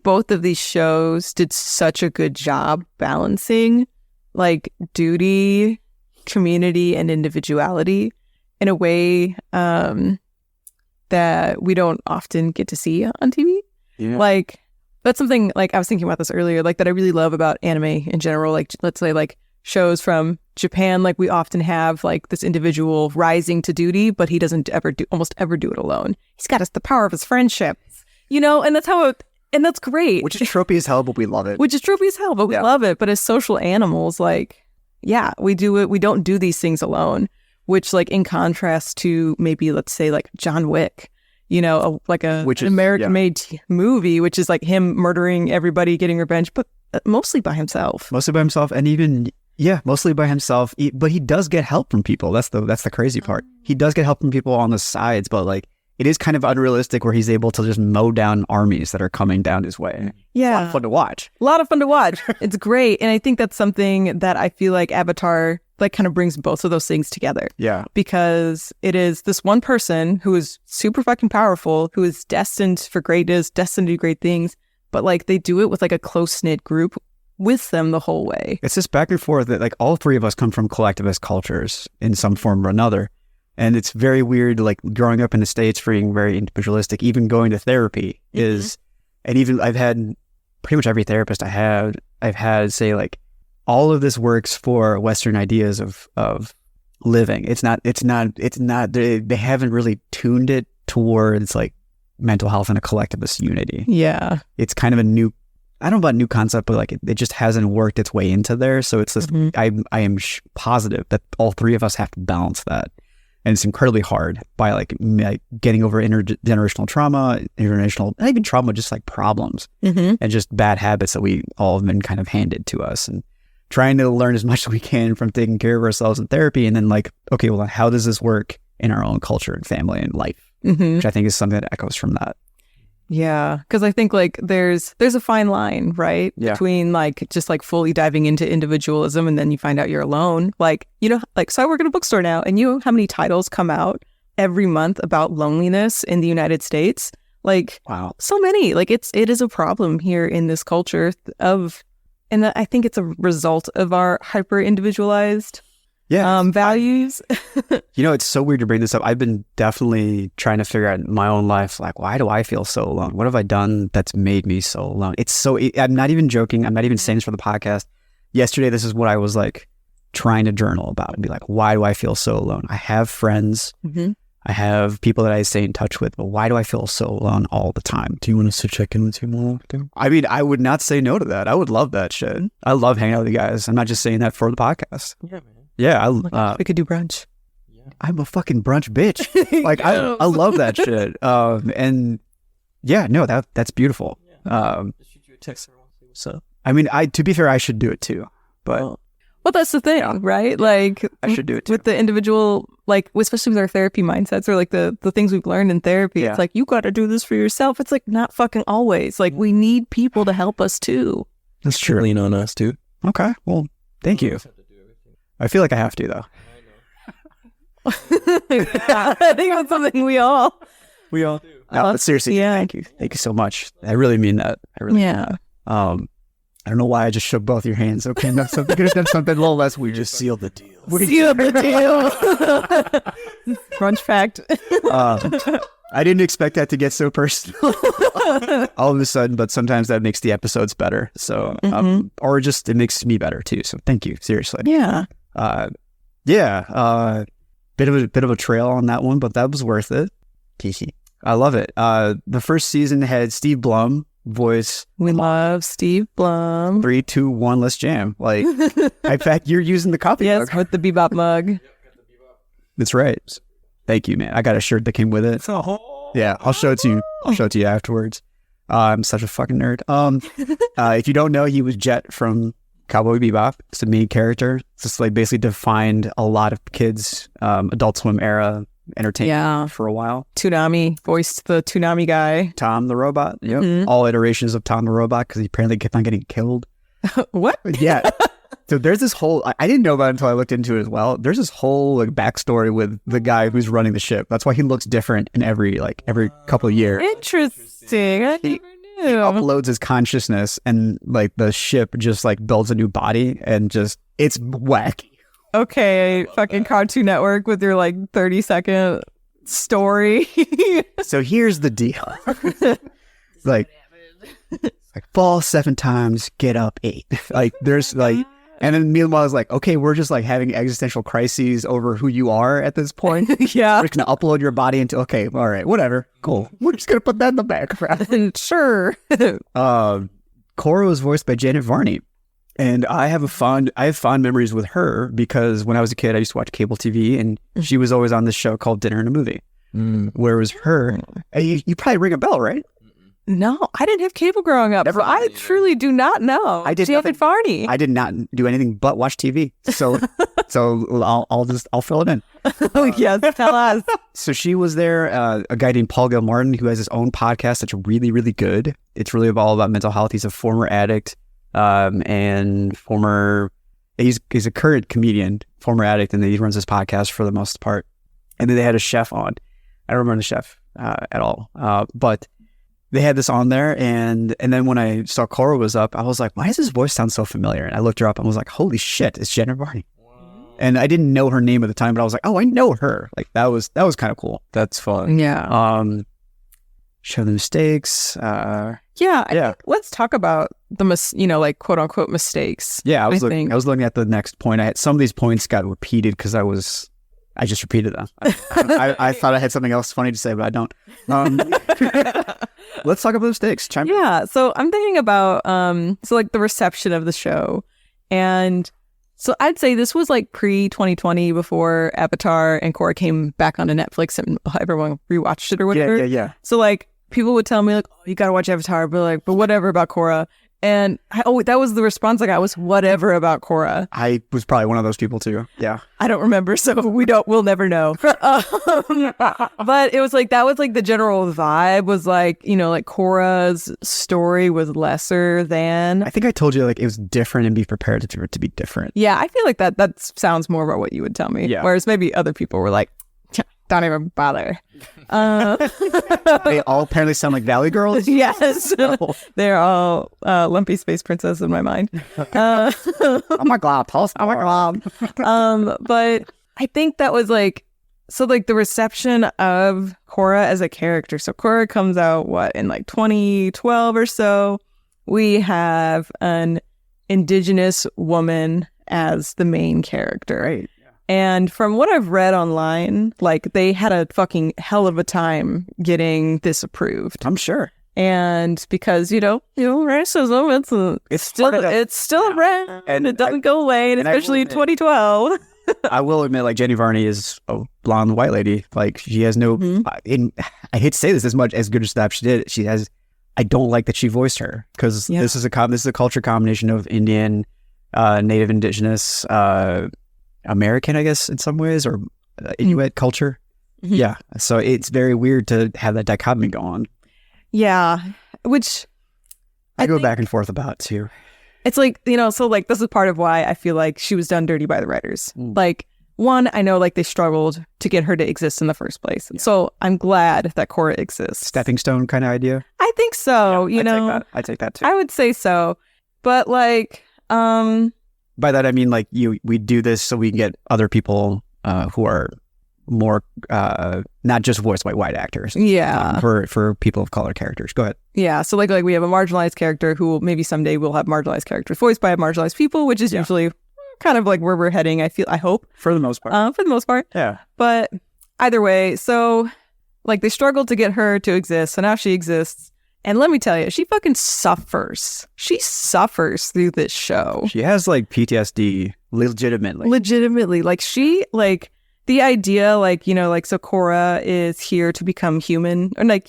both of these shows did such a good job balancing like duty, community, and individuality in a way that we don't often get to see on TV. Yeah. Like that's something like I was thinking about this earlier, like that I really love about anime in general. Like let's say like shows from Japan, like we often have like this individual rising to duty, but he doesn't almost ever do it alone. He's got the power of his friendship, you know, and that's how it, and that's great. Which is tropey as hell, but we love it. Which is tropey as hell, but we love it. But as social animals, like, yeah, we do it. We don't do these things alone, which like in contrast to maybe, let's say like John Wick, you know, an American-made movie, which is like him murdering everybody, getting revenge, but mostly by himself. Mostly by himself, and even mostly by himself. But he does get help from people. That's the crazy part. He does get help from people on the sides, but like it is kind of unrealistic where he's able to just mow down armies that are coming down his way. Yeah, it's a lot of fun to watch. A lot of fun to watch. It's great, and I think that's something that I feel like Avatar like kind of brings both of those things together. Yeah. Because it is this one person who is super fucking powerful, who is destined for greatness, destined to do great things, but like they do it with like a close-knit group with them the whole way. It's this back and forth that like all three of us come from collectivist cultures in some form or another. And it's very weird, like growing up in the States, being very individualistic, even going to therapy is, and even I've had pretty much every therapist I've had say like, all of this works for Western ideas of living. It's not, they haven't really tuned it towards like mental health and a collectivist unity. Yeah. It's kind of a new, I don't know about new concept, but like it just hasn't worked its way into there. So it's this, I am positive that all three of us have to balance that. And it's incredibly hard by like getting over intergenerational trauma, not even trauma, just like problems and just bad habits that we all have been kind of handed to us, and trying to learn as much as we can from taking care of ourselves in therapy. And then like, okay, well, how does this work in our own culture and family and life? Which I think is something that echoes from that. Yeah, because I think like there's a fine line, right? Yeah. Between like just like fully diving into individualism and then you find out you're alone. Like, you know, like so I work in a bookstore now, and you know how many titles come out every month about loneliness in the United States? Like, wow, so many. Like it is a problem here in this culture of, and I think it's a result of our hyper individualized values. You know, it's so weird to bring this up. I've been definitely trying to figure out in my own life, like, why do I feel so alone? What have I done that's made me so alone? I'm not even joking. I'm not even saying this for the podcast. Yesterday, this is what I was like trying to journal about and be like, why do I feel so alone? I have friends. I have people that I stay in touch with, but why do I feel so alone all the time? Do you want us to check in with you more often? I mean, I would not say no to that. I would love that shit. I love hanging out with you guys. I'm not just saying that for the podcast. Yeah, man. Yeah, we could do brunch. Yeah. I'm a fucking brunch bitch. Like I love that shit. And yeah, no, that's beautiful. Just shoot you a text every once in a while. What's up? I mean, to be fair, I should do it too. But well, that's the thing, right? Like I should do it too. With the individual, like especially with our therapy mindsets or like the things we've learned in therapy. It's like you got to do this for yourself. It's like not fucking always. Like we need people to help us too. That's true. Lean on us too. Okay. Well, thank you. I feel like I have to though. I think that's something we all do. No, but seriously, thank you so much. I really mean that. I really mean that. I don't know why I just shook both your hands. Okay, no, something could have done something a little less. We just sealed the deal. Sealed the deal. Brunch fact. I didn't expect that to get so personal all of a sudden, but sometimes that makes the episodes better. So, or just it makes me better too. So, thank you, seriously. Yeah. Bit of a trail on that one, but that was worth it. I love it. The first season had Steve Blum voice. We love Steve Blum. 3, 2, 1, let's jam. Like, in fact, you're using the coffee mug. Yes, with the Bebop mug. That's right. Thank you, man. I got a shirt that came with it. Yeah, I'll show it to you. I'll show it to you afterwards. I'm such a fucking nerd. If you don't know, he was Jet from Cowboy Bebop. It's the main character. It's just like basically defined a lot of kids, Adult Swim era entertainment for a while. Toonami voiced the Toonami guy. Tom the Robot. Yep. All iterations of Tom the Robot because he apparently kept on getting killed. What? Yeah. So there's this whole, I didn't know about it until I looked into it as well. There's this whole like backstory with the guy who's running the ship. That's why he looks different in every couple of years. Interesting. I never uploads his consciousness, and like the ship just like builds a new body, and just it's wacky. Okay, fucking Cartoon Network with your like 30-second story. So here's the deal. like fall 7 times, get up 8. Like there's like, and then meanwhile it's like, okay, we're just like having existential crises over who you are at this point. Yeah. We're just gonna upload your body into, okay, all right, whatever, cool. We're just gonna put that in the background. Sure. Korra was voiced by Janet Varney. And I have fond memories with her because when I was a kid, I used to watch cable TV, and she was always on this show called Dinner and a Movie, where it was her. You probably ring a bell, right? No, I didn't have cable growing up. Never So I mind. truly do not know. I did Janet nothing. Varney. I did not do anything but watch TV. So I'll fill it in. Oh yes, tell us. So she was there, a guy named Paul Gilmartin, who has his own podcast that's really, really good. It's really all about mental health. He's a former addict. And he's a current comedian, former addict, and he runs this podcast for the most part. And then they had a chef on. I don't remember the chef at all, but they had this on there. And then when I saw Korra was up, I was like, why does his voice sound so familiar? And I looked her up and was like, holy shit, it's Janet Varney. Wow. And I didn't know her name at the time, but I was like, oh, I know her. Like that was kind of cool. That's fun. Yeah. Show the mistakes. I think let's talk about the like quote unquote mistakes. Yeah, I was looking at the next point. I had some of these points got repeated because I just repeated them. I thought I had something else funny to say, but I don't. Let's talk about mistakes. So I'm thinking about so like the reception of the show, and so I'd say this was like pre-2020 before Avatar and Korra came back onto Netflix and everyone rewatched it or whatever. Yeah. So like people would tell me like, oh, you gotta watch Avatar, but whatever about Korra. And that was the response I got, was whatever about Korra. I was probably one of those people too. Yeah. I don't remember, so we'll never know. But it was like, that was like the general vibe was like, like Korra's story was lesser than. I think I told you like it was different and be prepared for it to be different. Yeah, I feel like that sounds more about what you would tell me. Yeah. Whereas maybe other people were like, don't even bother. They all apparently sound like Valley Girls. Yes. They're all lumpy space princess in my mind. Oh my god, Paul's oh my god. But I think that was like, so like the reception of Korra as a character. So Korra comes out in like 2012 or so. We have an indigenous woman as the main character. Right. And from what I've read online, like they had a fucking hell of a time getting this approved. I'm sure. And because racism, it's still around, and it doesn't go away, and especially in 2012. I will admit, like Jenny Varney is a blonde white lady. Like she has no. I hate to say this, as much as good a stuff she did, she has. I don't like that she voiced her because this is a culture combination of Indian, Native Indigenous, American, I guess, in some ways, or Inuit culture. Mm-hmm. Yeah. So it's very weird to have that dichotomy go on. Yeah. Which I go back and forth about too. It's like, so like this is part of why I feel like she was done dirty by the writers. Like, one, I know like they struggled to get her to exist in the first place. Yeah. So I'm glad that Korra exists. Stepping stone kind of idea? I think so. I take that too. I would say so. But like, by that I mean like we do this so we can get other people who are more not just voiced by white actors. Yeah. For people of color characters. Go ahead. Yeah. So like we have a marginalized character who maybe someday we'll have marginalized characters voiced by marginalized people, which is usually kind of like where we're heading. I hope for the most part. Yeah. But either way, so like they struggled to get her to exist, so now she exists. And let me tell you, she fucking suffers. She suffers through this show. She has like PTSD, legitimately. Like she, like the idea, like, so Korra is here to become human, or like,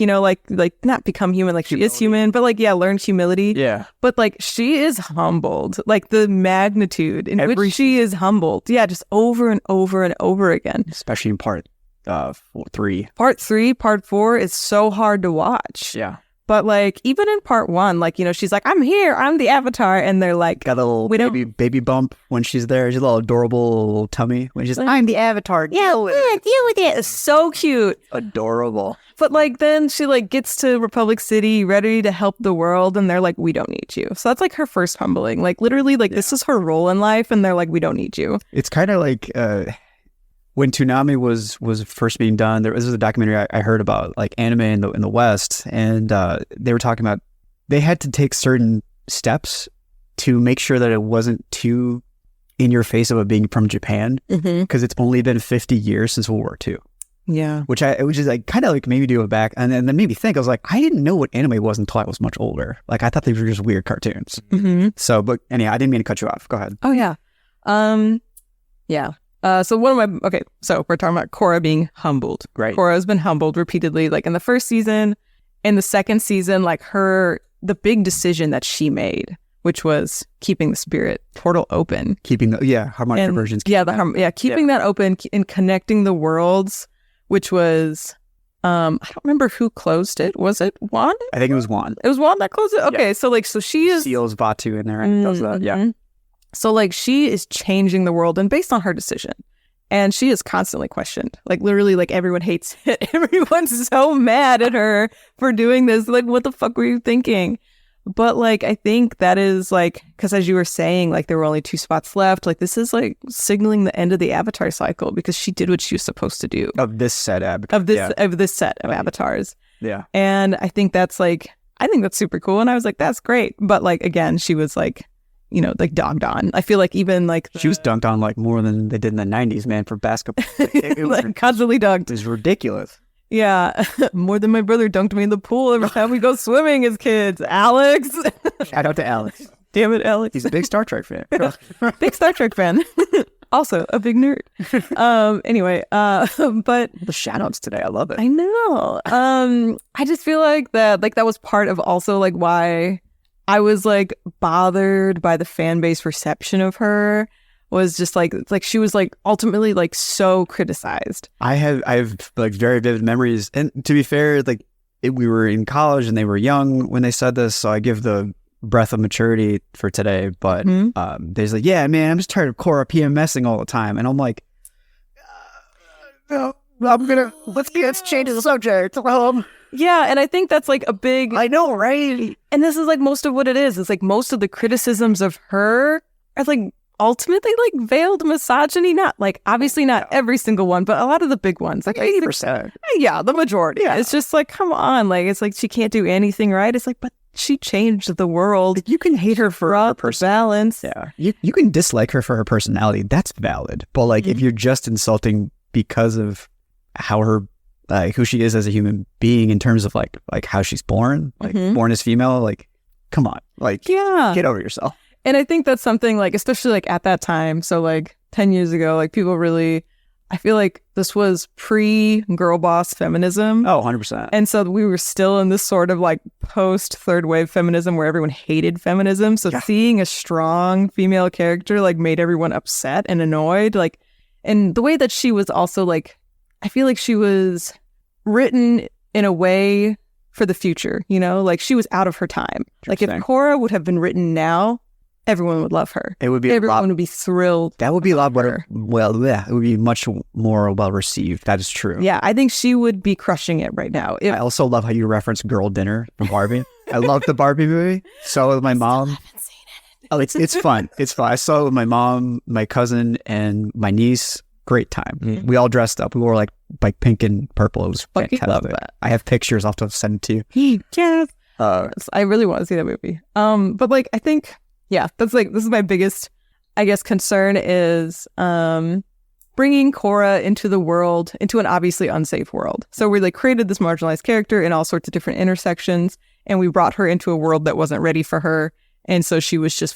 like not become human, like humility. She is human, but like, learn humility. Yeah. But like she is humbled, like the magnitude in which she is humbled. Yeah. Just over and over and over again. Especially in part 3. Part 4 is so hard to watch. Yeah. But like even in part 1, like, you know, she's like, I'm here, I'm the Avatar, and they're like, Got a little baby bump when she's there. She's a little adorable little tummy when she's like, I'm the Avatar. deal with it. It's so cute. Adorable. But like then she like gets to Republic City ready to help the world, and they're like, we don't need you. So that's like her first humbling. Like literally, like this is her role in life, and they're like, we don't need you. It's kind of like when Toonami was first being done. This is a documentary I heard about, like anime in the West, and they were talking about they had to take certain steps to make sure that it wasn't too in your face of it being from Japan, because it's only been 50 years since World War II. Yeah. Which is like kind of like made me do it back, and then made me think. I was like, I didn't know what anime was until I was much older. Like I thought they were just weird cartoons. So, but anyhow, I didn't mean to cut you off. Go ahead. Oh yeah. So so we're talking about Korra being humbled. Right. Korra has been humbled repeatedly, like in the first season, in the second season, like the big decision that she made, which was keeping the spirit portal open. Keeping harmonic conversions. Keeping that open and connecting the worlds, which was, I don't remember who closed it. Was it Juan? I think it was Juan. It was Juan that closed it? Okay, Yeah. so she is... Seals Vatu in there and does that, yeah. So like she is changing the world, and based on her decision. And she is constantly questioned. Like literally, like everyone hates it. Everyone's so mad at her for doing this. Like, what the fuck were you thinking? But like, I think that is like, because as you were saying, like there were only 2 spots left. Like this is like signaling the end of the Avatar cycle, because she did what she was supposed to do. Of this set of this set of avatars. Yeah. And I think that's super cool. And I was like, that's great. But like, again, she was like, you know, like dogged on. I feel like even like... She was dunked on like more than they did in the 90s, man, for basketball. It was like constantly dunked. It was ridiculous. Yeah. More than my brother dunked me in the pool every time we go swimming as kids. Alex. Shout out to Alex. Damn it, Alex. He's a big Star Trek fan. Big Star Trek fan. Also a big nerd. Anyway, but the shout outs today, I love it. I know. I just feel like that was part of also like why I was like bothered by the fan base reception of her, was just like she was like ultimately like so criticized. I have like very vivid memories, and to be fair, like we were in college and they were young when they said this, so I give the breath of maturity for today. But they're like, yeah, man, I'm just tired of Korra PMSing all the time, and I'm like, no, let's change the subject. Yeah, and I think that's like a big... I know, right? And this is like most of what it is. It's like most of the criticisms of her are like ultimately like veiled misogyny. Not like, obviously not every single one, but a lot of the big ones. Like 80%. Yeah, the majority. Yeah. It's just like, come on. Like, it's like she can't do anything right. It's like, but she changed the world. You can hate her for her balance. Yeah. You can dislike her for her personality. That's valid. But like, if you're just insulting because of how her... who she is as a human being in terms of like how she's born, like born as female, like come on, like get over yourself. And I think that's something like, especially like at that time, so like 10 years ago, like people really, I feel like this was pre-girl boss feminism. Oh, 100%. And so we were still in this sort of like post third wave feminism where everyone hated feminism. So seeing a strong female character like made everyone upset and annoyed. Like, and the way that she was also like, I feel like she was written in a way for the future, you know, like she was out of her time. Like if Korra would have been written now, everyone would love her. It would be everyone would be thrilled. That would be a lot better. Well, yeah, it would be much more well received. That is true. Yeah, I think she would be crushing it right now. I also love how you reference Girl Dinner from Barbie. I love the Barbie movie. So with my mom. I haven't seen it. Oh, it's fun. It's fun. I saw it with my mom, my cousin, and my niece. Great time. We all dressed up. We wore like pink and purple. It was fantastic. Love that. I have pictures. I'll have to send it to you. Yes. I really want to see that movie. But like I think, yeah, that's like, this is my biggest, I guess, concern is bringing Korra into the world, into an obviously unsafe world. So we like created this marginalized character in all sorts of different intersections, and we brought her into a world that wasn't ready for her, and so she was just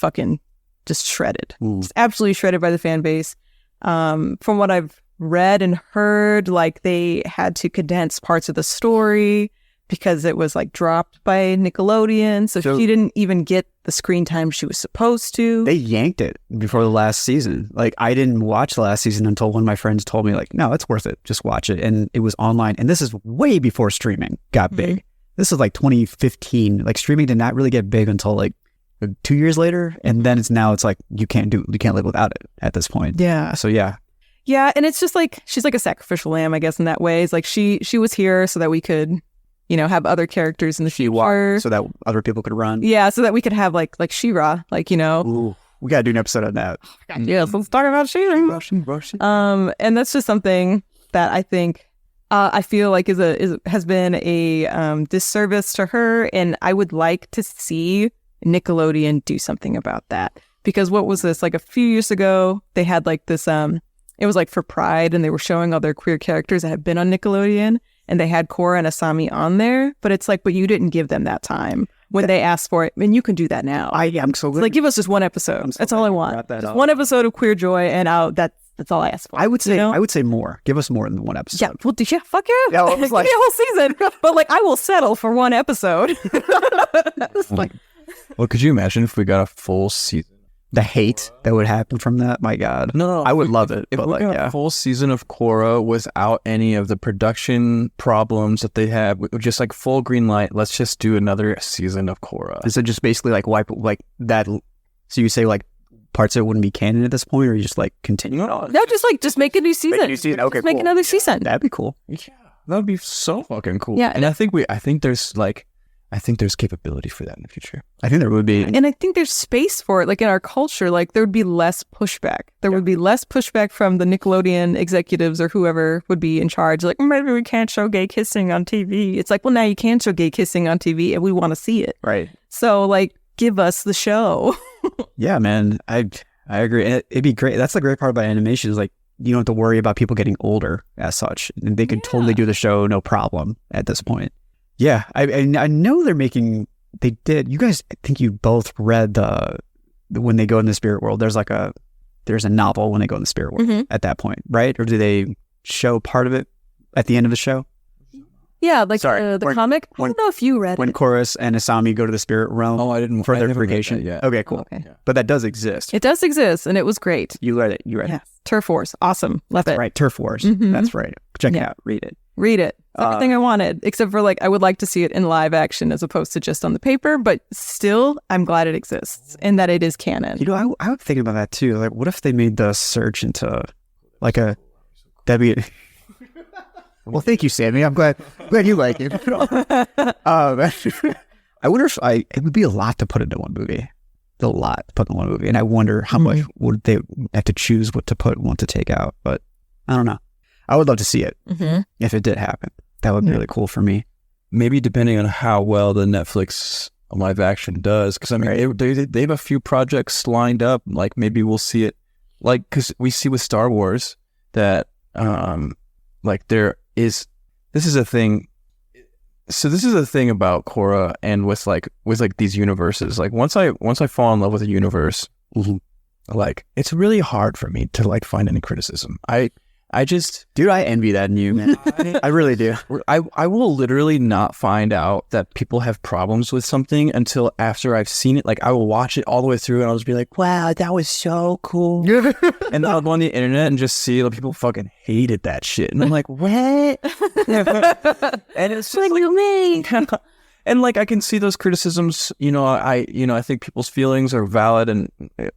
shredded, just absolutely shredded by the fan base. From what I've read and heard, like they had to condense parts of the story because it was like dropped by Nickelodeon, so she didn't even get the screen time she was supposed to. They yanked it before the last season. Like I didn't watch the last season until one of my friends told me like, no, it's worth it, just watch it. And it was online, and this is way before streaming got big. this is like 2015. Like streaming did not really get big until like 2 years later, and then it's like you can't live without it at this point. Yeah. So yeah, and it's just like she's like a sacrificial lamb, I guess, in that way. It's like she was here so that we could, have other characters in the future, so that other people could run. Yeah, so that we could have like She-Ra, like Ooh, we gotta do an episode on that. Yes, let's talk about She-Ra. And that's just something that I think I feel like has been a disservice to her, and I would like to see Nickelodeon do something about that. Because what was this, like a few years ago they had like this it was like for Pride, and they were showing all their queer characters that had been on Nickelodeon, and they had Korra and Sammi on there, but it's like, but you didn't give them that time when they asked for it, and you can do that now. I'm so good. Like, give us just one episode. That's all I want. Just one episode of queer joy, and that's all I ask for. I would say more. Give us more than one episode. Yeah, well, fuck yeah. Yeah, well, give me a whole season. But like, I will settle for one episode. Like, well, could you imagine if we got a full season? The hate that would happen from that, my God. No, I would love it. If but we got a full season of Korra without any of the production problems that they have, just like full green light, let's just do another season of Korra. Is it just basically like wipe like that? So you say like parts of it wouldn't be canon at this point, or you just like continue it on? No, just make a new season. Make a new season. Okay, make cool. another season. That'd be cool. Yeah, that'd be so fucking cool. Yeah, and I think there's capability for that in the future. I think there would be. And I think there's space for it. Like in our culture, like there would be less pushback. There would be less pushback from the Nickelodeon executives or whoever would be in charge. Like, maybe we can't show gay kissing on TV. It's like, well, now you can show gay kissing on TV and we want to see it. Right. So like, give us the show. Yeah, man. I agree. It'd be great. That's the great part about animation is like, you don't have to worry about people getting older as such. And they could totally do the show, no problem at this point. Yeah, I know they did. You guys, I think you both read when they go in the spirit world. There's a novel when they go in the spirit world at that point, right? Or do they show part of it at the end of the show? Yeah, like the comic. I don't know if you read when it. Korra and Asami go to the spirit realm. Oh, I didn't. For their never read vacation. that yet. Okay, cool. Okay. Yeah. But that does exist. It does exist, and it was great. You read it. Yeah, Turf Wars, awesome, love it. Right, Turf Wars. Mhm. That's right. Check it out. Read it. Read it. It's everything I wanted, except for like I would like to see it in live action as opposed to just on the paper. But still, I'm glad it exists and that it is canon. You know, I was thinking about that too. Like, what if they made the search into like that'd be. Well, thank you, Sammy. I'm glad you like it. I wonder if it would be a lot to put into one movie. A lot to put in one movie, and I wonder how much would they have to choose what to put, what to take out. But I don't know. I would love to see it if it did happen. That would be really cool for me. Maybe depending on how well the Netflix live action does, because I mean they have a few projects lined up. Like maybe we'll see it, like because we see with Star Wars that like this is a thing. So this is a thing about Korra and with these universes. Like once I fall in love with a universe, like it's really hard for me to like find any criticism. I just, dude, I envy that in you, man. I really do. I will literally not find out that people have problems with something until after I've seen it. Like I will watch it all the way through and I'll just be like, wow, that was so cool. And then I'll go on the internet and just see that people fucking hated that shit. And I'm like, what? And it's just like me. And like I can see those criticisms, I think people's feelings are valid and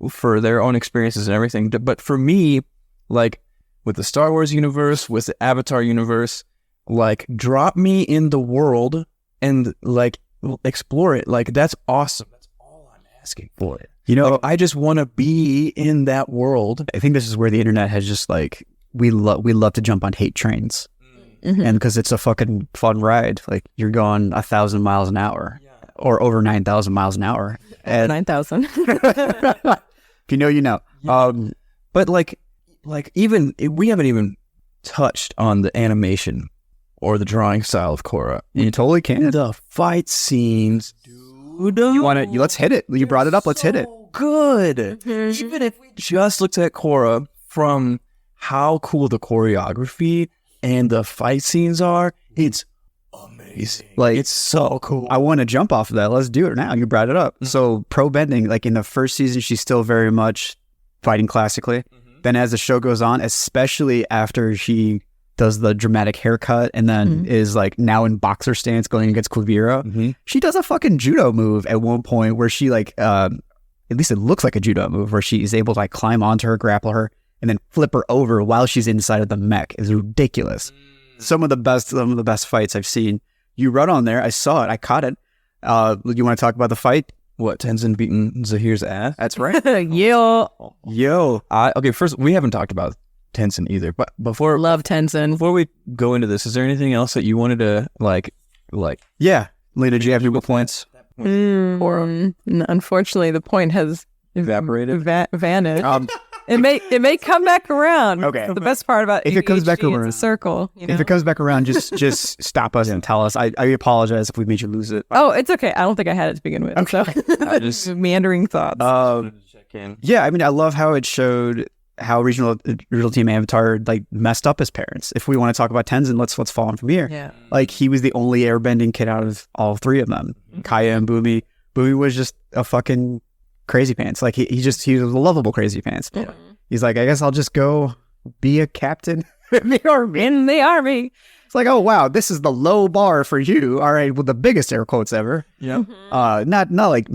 for their own experiences and everything. But for me, like with the Star Wars universe, with the Avatar universe, like drop me in the world and like explore it. Like that's awesome. That's all I'm asking for. Like, I just want to be in that world. I think this is where the internet has just like we love to jump on hate trains. And because it's a fucking fun ride, like you're going 1,000 miles an hour or over 9,000 miles an hour. And 9,000. If you know, you know. But like even we haven't even touched on the animation or the drawing style of Korra. You totally can. The fight scenes, dude. Let's hit it. You brought it up. Let's hit it. Good. Even if we just looked at Korra from how cool the choreography and the fight scenes are, it's amazing. Like it's so cool. I want to jump off of that. Let's do it now. You brought it up. So pro bending, like in the first season, she's still very much fighting classically. Then as the show goes on, especially after she does the dramatic haircut and then is like now in boxer stance going against Quivira. She does a fucking judo move at one point where she like, at least it looks like a judo move where she is able to like climb onto her, grapple her, and then flip her over while she's inside of the mech. It's ridiculous. Some of the best fights I've seen. You run on there. I saw it. I caught it. You want to talk about the fight? What, Tenzin beating Zahir's ass? That's right. Yo. Okay, first, we haven't talked about Tenzin either, but before we go into this, is there anything else that you wanted to like? Yeah. Lena, do you have any points? Unfortunately, the point has evaporated, vanished. It may come back around. Okay. The best part about if it comes back around, it's a circle. You know? If it comes back around, just stop us and tell us. I apologize if we made you lose it. Oh, it's okay. I don't think I had it to begin with. Okay. So just meandering thoughts. Yeah, I mean, I love how it showed how original Team Avatar like messed up his parents. If we want to talk about Tenzin, let's follow him from here. Yeah. Like he was the only airbending kid out of all three of them. Kaya and Bumi. Bumi was just a fucking crazy pants. Like he was a lovable crazy pants. Yeah. He's like, I guess I'll just go be a captain in the army. It's like, oh wow, this is the low bar for you. All right, with the biggest air quotes ever. Yeah. Not like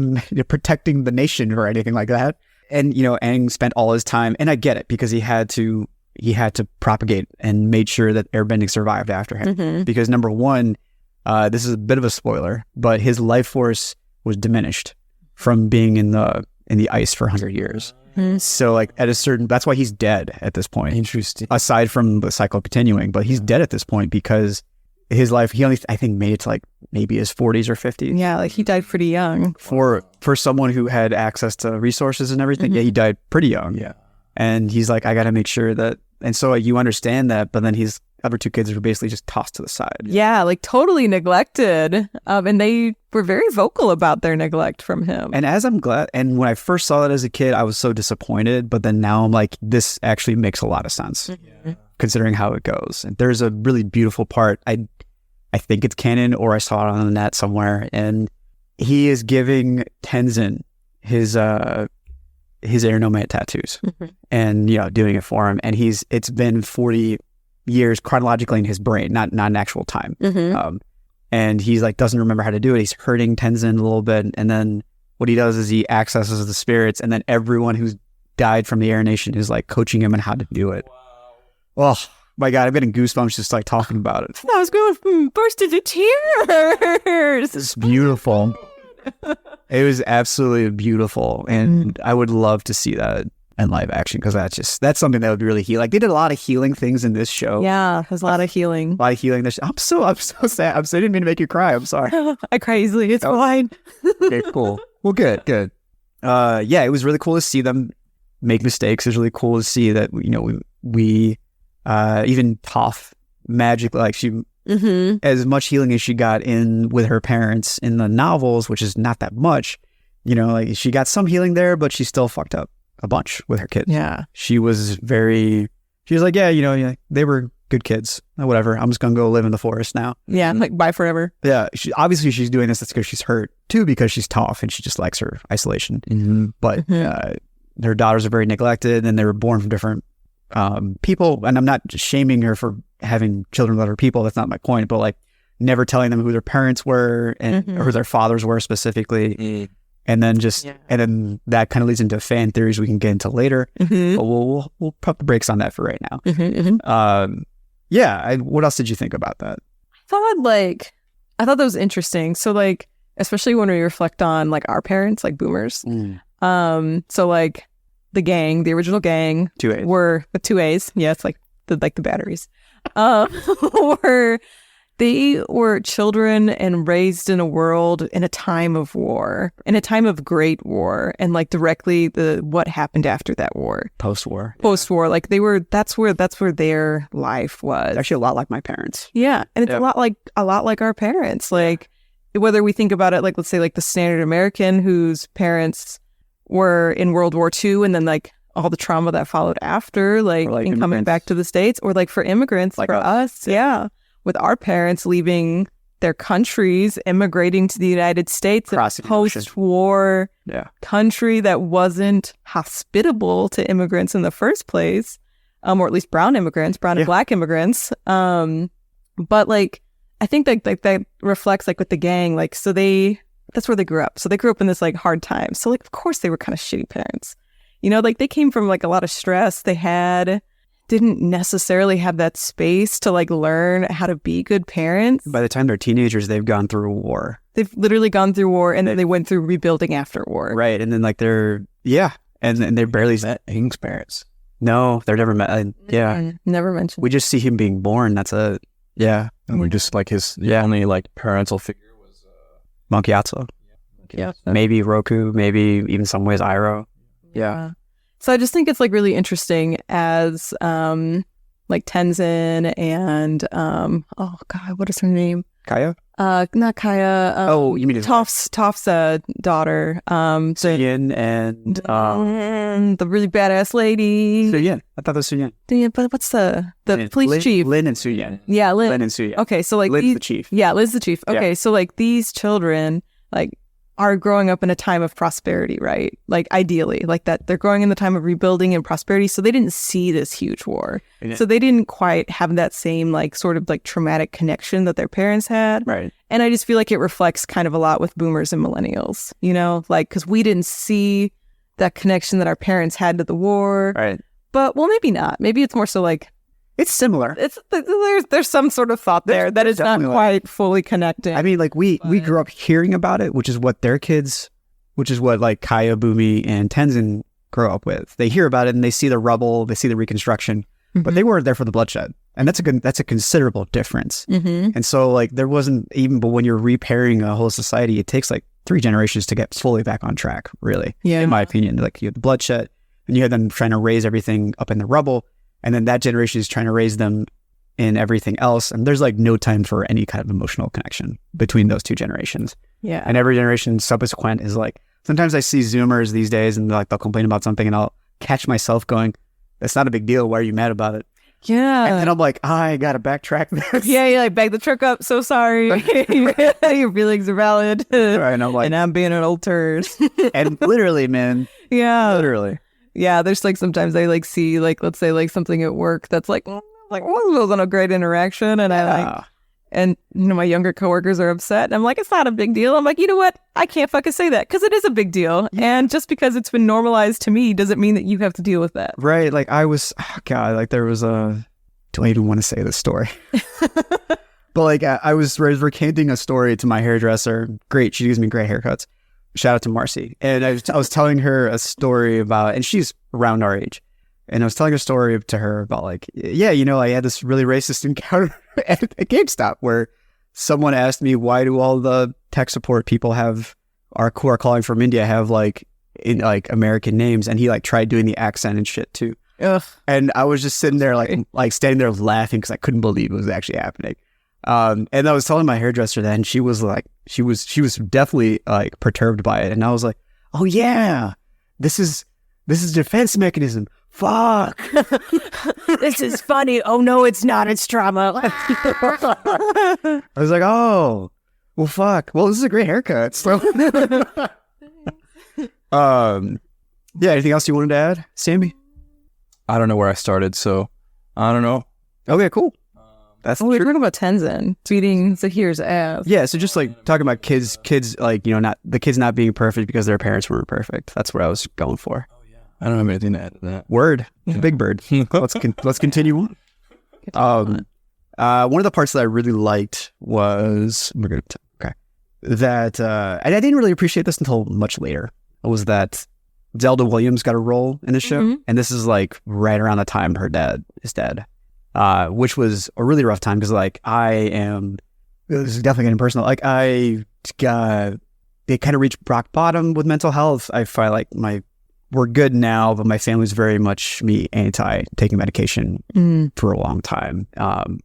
protecting the nation or anything like that. And Aang spent all his time, and I get it because he had to propagate and made sure that airbending survived after him. Because number one, this is a bit of a spoiler, but his life force was diminished from being in the ice for 100 years. So like that's why he's dead at this point. Interesting. Aside from the cycle continuing, but he's dead at this point because his life, he only, I think, made it to like maybe his 40s or 50s. Yeah, like he died pretty young. For someone who had access to resources and everything, yeah, he died pretty young. Yeah. And he's like, I got to make sure that, and so you understand that, but then his other two kids were basically just tossed to the side. Yeah, like totally neglected. And they were very vocal about their neglect from him. And I'm glad, and when I first saw that as a kid, I was so disappointed, but then now I'm like, this actually makes a lot of sense. Considering how it goes. And there's a really beautiful part. I think it's canon or I saw it on the net somewhere. And he is giving Tenzin his Air Nomad tattoos and, doing it for him. And it's been 40 years chronologically in his brain, not in actual time. And he's like, doesn't remember how to do it. He's hurting Tenzin a little bit. And then what he does is he accesses the spirits. And then everyone who's died from the Air Nation is like coaching him on how to do it. Oh my God, I'm getting goosebumps just like talking about it. I was going to burst into tears. It's beautiful. It was absolutely beautiful. And I would love to see that in live action because that's something that would be really healing. Like they did a lot of healing things in this show. Yeah, there's a lot of healing. A lot of healing. I'm so sad. I didn't mean to make you cry. I'm sorry. I cry easily. It's fine. Okay, cool. Well, good. Yeah, it was really cool to see them make mistakes. It was really cool to see that, we even Toph magically, like she, as much healing as she got in with her parents in the novels, which is not that much, like she got some healing there, but she still fucked up a bunch with her kids. Yeah. She was like, yeah, they were good kids. Whatever. I'm just going to go live in the forest now. Yeah. Like bye forever. Yeah. Obviously she's doing this. That's because she's hurt too, because she's Toph and she just likes her isolation. But her daughters are very neglected and they were born from different people, and I'm not shaming her for having children with other people. That's not my point. But like, never telling them who their parents were and who their fathers were specifically, and then and then that kind of leads into fan theories we can get into later. But we'll put the brakes on that for right now. What else did you think about that? I thought that was interesting. So like, especially when we reflect on like our parents, like boomers. So like. The gang, the original gang, were the 2As. Yeah, it's like the batteries. They were children and raised in a world in a time of war, in a time of great war, and like directly what happened after that war, post-war. Like that's where their life was. It's actually a lot like my parents. Yeah, and it's a lot like our parents. Like whether we think about it, like let's say like the standard American whose parents were in World War II and then like all the trauma that followed after, like in coming back to the States, or like for immigrants, like for us, with our parents leaving their countries, immigrating to the United States, a post-war country that wasn't hospitable to immigrants in the first place. or at least brown immigrants, brown and black immigrants. But like, I think that reflects like with the gang, like, so that's where they grew up. So they grew up in this like hard time. So like, of course they were kind of shitty parents, you know, like they came from like a lot of stress. Didn't necessarily have that space to like learn how to be good parents. By the time they're teenagers, they've gone through a war. They've literally gone through war, and then they went through rebuilding after war. Right. And then like and they're barely met Aang's parents. No, they're never met. Never mentioned. We just see him being born. That's it. Yeah. And we just like his only like parental figure was Monkey Atsu. Yeah. Maybe Roku, maybe even some ways Iroh. Yeah. So I just think it's like really interesting as like Tenzin and oh god, what is her name? Kaya? Not Kaya. Oh, you mean Toph's daughter. Saiyan and the really badass lady. Saiyan. I thought that was Saiyan. Yeah, but what's the police chief? Lin and Saiyan. Yeah, Lin and Saiyan. Okay, so like Lin's the chief. Yeah, Lin's the chief. Okay, so like these children like are growing up in a time of prosperity, right? Like ideally, like that they're growing in the time of rebuilding and prosperity. So they didn't see this huge war. So they didn't quite have that same like sort of like traumatic connection that their parents had. Right. And I just feel like it reflects kind of a lot with boomers and millennials, you know, like because we didn't see that connection that our parents had to the war. Right. But well, maybe not. Maybe it's more so like it's similar. There's some sort of thought there that is not quite fully connected. I mean, like we grew up hearing about it, which is what their kids, which is what like Kaya, Bumi, and Tenzin grow up with. They hear about it and they see the rubble, they see the reconstruction, but they weren't there for the bloodshed, and that's a considerable difference. And so like there wasn't even, but when you're repairing a whole society, it takes like 3 generations to get fully back on track. Really, in my opinion, like you have the bloodshed, and you have them trying to raise everything up in the rubble. And then that generation is trying to raise them in everything else. And there's like no time for any kind of emotional connection between those 2 generations. Yeah. And every generation subsequent is like, sometimes I see Zoomers these days and like they'll complain about something and I'll catch myself going, that's not a big deal. Why are you mad about it? Yeah. And then I'm like, I got to backtrack this. Yeah, you like back the truck up. So sorry. Your feelings are valid. Right, and I'm like, and I'm being an old turd. And literally, man. Yeah. Literally. Yeah, there's like sometimes I like see like let's say like something at work that's like well, this wasn't a great interaction, and I like, and you know my younger coworkers are upset, and I'm like it's not a big deal. I'm like you know what, I can't fucking say that because it is a big deal, and just because it's been normalized to me doesn't mean that you have to deal with that. Right? Like I was, like there was a. Do I even want to say this story? But like I was recanting a story to my hairdresser. Great, she gives me great haircuts. Shout out to Marcy. And I was telling her a story about, and she's around our age. And I was telling a story to her about like, yeah, you know, I had this really racist encounter at GameStop where someone asked me, why do all the tech support people who are calling from India have like in like American names? And he like tried doing the accent and shit too. Ugh. And I was just sitting there like standing there laughing because I couldn't believe it was actually happening. And I was telling my hairdresser that, and she was like, she was definitely like perturbed by it. And I was like, oh yeah, this is defense mechanism. Fuck. This is funny. Oh no, it's not. It's trauma. I was like, oh, well, fuck. Well, this is a great haircut. So, yeah. Anything else you wanted to add, Sammy? I don't know where I started, so I don't know. Okay, cool. We're talking about Tenzin beating Zahir's ass. Yeah, so just like talking about kids like, you know, not the kids not being perfect because their parents weren't perfect. That's what I was going for. Oh yeah. I don't have anything to add to that. Word. The big bird. Let's continue on. One of the parts that I really liked was that and I didn't really appreciate this until much later. Was that Zelda Williams got a role in the show, and this is like right around the time her dad is dead. Which was a really rough time because like this is definitely getting personal. Like they kind of reached rock bottom with mental health. I feel like we're good now, but my family's very much anti taking medication for a long time.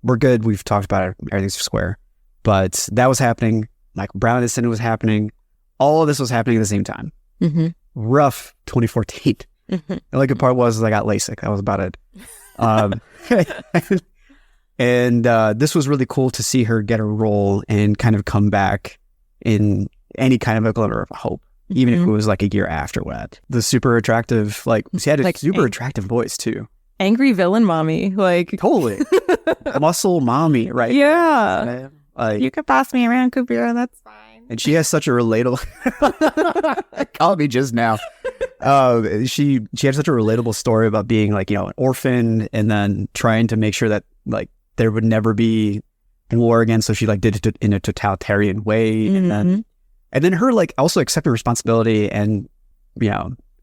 We're good. We've talked about it. Everything's square, but that was happening. Like Brown Incident was happening. All of this was happening at the same time. Rough 2014. The only good part was I got LASIK. That was about it. And this was really cool to see her get a role and kind of come back in any kind of a glimmer of hope, even if it was like a year after that. The super attractive, like she had a super attractive voice too. angry villain mommy. Like, Totally. Muscle mommy, right? yeah. You can boss me around, Kuvira. That's fine. And she has such a relatable. Call me just now. She had such a relatable story about being like, an orphan, and then trying to make sure that like there would never be war again. So she like did it in a totalitarian way, and then her like also accepting responsibility and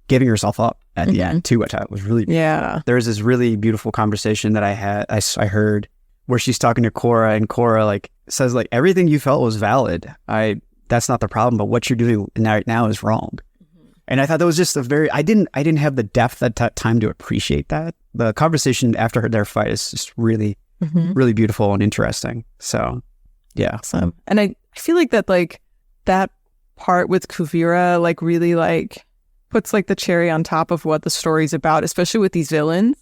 giving herself up at the end too, which I was really There was this really beautiful conversation that I heard where she's talking to Korra, and Korra like says like everything you felt was valid. That's not the problem, but what you're doing right now is wrong. And I thought that was just I didn't have the depth at that time to appreciate that. The conversation after their fight is just really, really beautiful and interesting. So, yeah. Awesome. And I feel like that part with Kuvira like really like puts like the cherry on top of what the story's about, especially with these villains.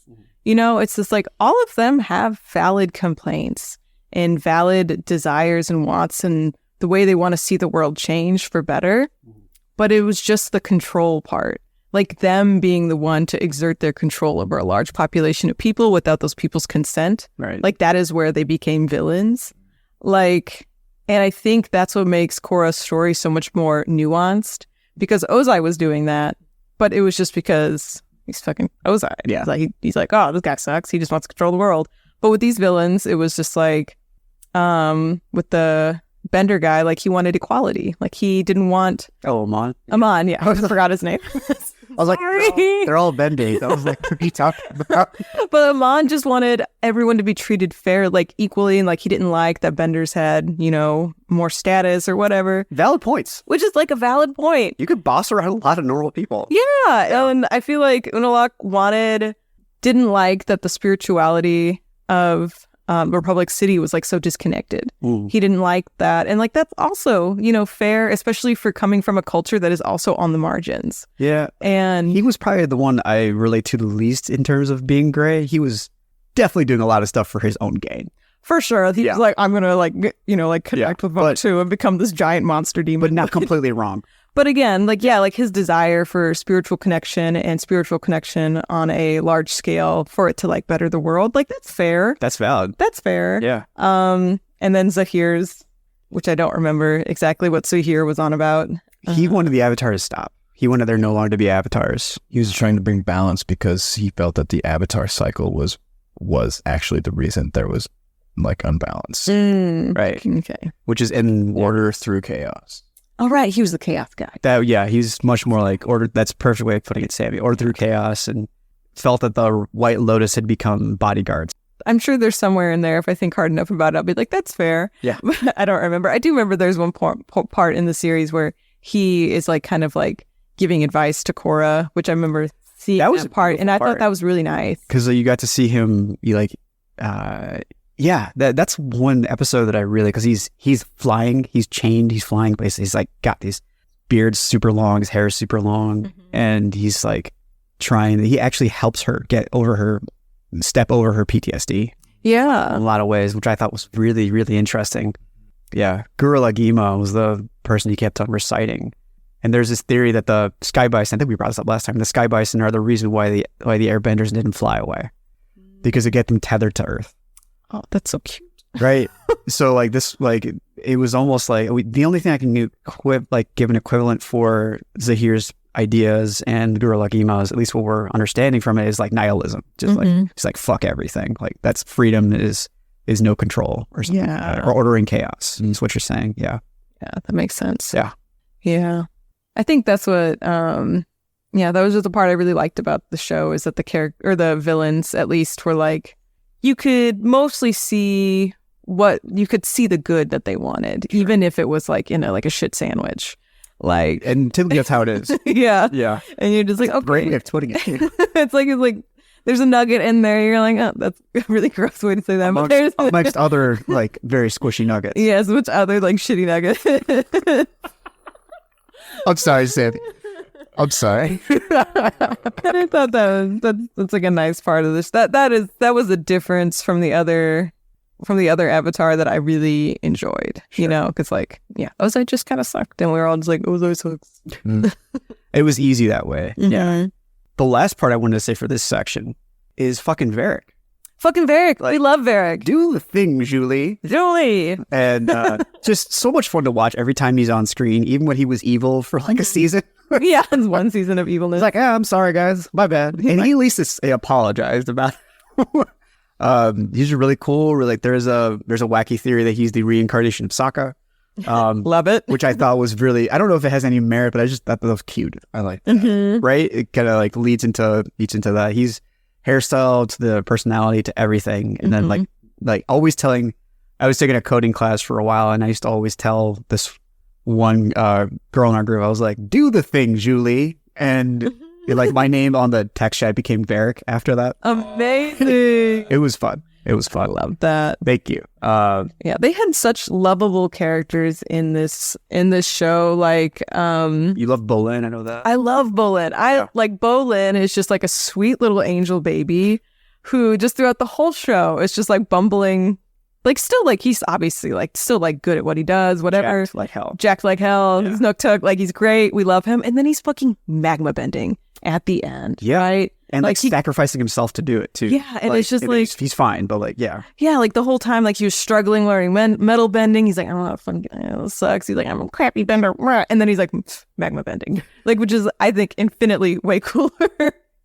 It's just like all of them have valid complaints and valid desires and wants and the way they want to see the world change for better. But it was just the control part, like them being the one to exert their control over a large population of people without those people's consent. Right. Like that is where they became villains. Like, and I think that's what makes Korra's story so much more nuanced, because Ozai was doing that, but it was just because he's fucking Ozai. Yeah. He's like, oh, this guy sucks. He just wants to control the world. But with these villains, it was just like, with the Bender guy, like he wanted equality. Like he didn't want Amon. Amon, yeah. I forgot his name. I was like, they're all Benders. I was like, what are you talking about? But Amon just wanted everyone to be treated fair, like equally, and like he didn't like that Benders had, more status or whatever. Valid points. Which is like a valid point. You could boss around a lot of normal people. Yeah. And I feel like Unalaq didn't like that the spirituality of Republic City was like so disconnected. He didn't like that. And like that's also, fair, especially for coming from a culture that is also on the margins. Yeah. And he was probably the one I relate to the least in terms of being gray. He was definitely doing a lot of stuff for his own gain. For sure. He was like, I'm going to connect with Book 2 and become this giant monster demon. But not completely wrong. But again, his desire for spiritual connection on a large scale for it to like better the world, like that's fair. That's valid. That's fair. Yeah. And then Zahir's, which I don't remember exactly what Zahir was on about. He wanted the Avatar to stop. He wanted there no longer to be avatars. He was trying to bring balance because he felt that the Avatar cycle was actually the reason there was like unbalance. Right. Okay. Which is in order through chaos. Oh, right. He was the chaos guy. He's much more like order. That's a perfect way of putting it, Sammy. Order through chaos, and felt that the White Lotus had become bodyguards. I'm sure there's somewhere in there, if I think hard enough about it, I'll be like, that's fair. Yeah. But I don't remember. I do remember there's one part in the series where he is like kind of like giving advice to Korra, which I remember seeing that part. And I thought that was really nice. Because you got to see him, that's one episode that I really, because he's flying, he's chained, he's flying, but he's like got these beards super long, his hair is super long, and he's like he actually helps her step over her PTSD. Yeah. In a lot of ways, which I thought was really, really interesting. Yeah. Guru Lagima was the person he kept on reciting. And there's this theory that the sky bison, I think we brought this up last time, the sky bison are the reason why the airbenders didn't fly away. Because it get them tethered to Earth. Oh, that's so cute. Right. So like this, like it was almost like the only thing I can give an equivalent for Zahir's ideas and Guru Lagima's, at least what we're understanding from it, is like nihilism. Just like it's like fuck everything. Like that's freedom is no control or something. Yeah. Or ordering chaos. Is what you're saying. Yeah. Yeah, that makes sense. Yeah. Yeah. I think that's what that was just the part I really liked about the show, is that the villains at least were like, you could mostly see the good that they wanted, even if it was like, like a shit sandwich. Like, and typically that's how it is. Yeah. Yeah. And you're just like, okay. Great way of putting it. it's like there's a nugget in there. You're like, oh, that's a really gross way to say that. Amongst other like very squishy nuggets. Yes, which other like shitty nugget. I'm sorry, Sammy. I'm sorry. And I thought that's like a nice part of this. That was a difference from the other Avatar that I really enjoyed. Sure. Because Ozai just kind of sucked, and we were all just like, Ozai sucks. It was easy that way. Yeah. The last part I wanted to say for this section is fucking Varric. Fucking Varric. Like, we love Varric. Do the thing, Julie. Julie. And just so much fun to watch every time he's on screen, even when he was evil for like a season. Yeah, it's one season of evilness. He's like, I'm sorry, guys. My bad. And he at least apologized about it. He's really cool. Like, there's a wacky theory that he's the reincarnation of Sokka. Love it. Which I thought was really, I don't know if it has any merit, but I just thought that was cute. I like that. Mm-hmm. Right? It kind of like leads into that. He's hairstyle to the personality to everything. And then like always telling, I was taking a coding class for a while, and I used to always tell this one girl in our group, I was like, do the thing, Julie. And like my name on the text chat became Varric after that. Amazing. It was fun. It was fun. Love that. Thank you. Yeah, they had such lovable characters in this show. Like, you love Bolin, I know that. I love Bolin. Like Bolin is just like a sweet little angel baby who just throughout the whole show is just like bumbling, like still like he's obviously like still like good at what he does, whatever. Jacked like hell. Jacked like hell. Yeah. He's Nook like he's great. We love him, and then he's fucking magma bending at the end. Yeah. Right. And like sacrificing himself to do it too. Yeah, and like, it's just like he's fine, but like yeah, like the whole time like he was struggling learning metal bending. He's like, I'm not fun. This sucks. He's like, I'm a crappy bender, and then he's like magma bending, like which is I think infinitely way cooler.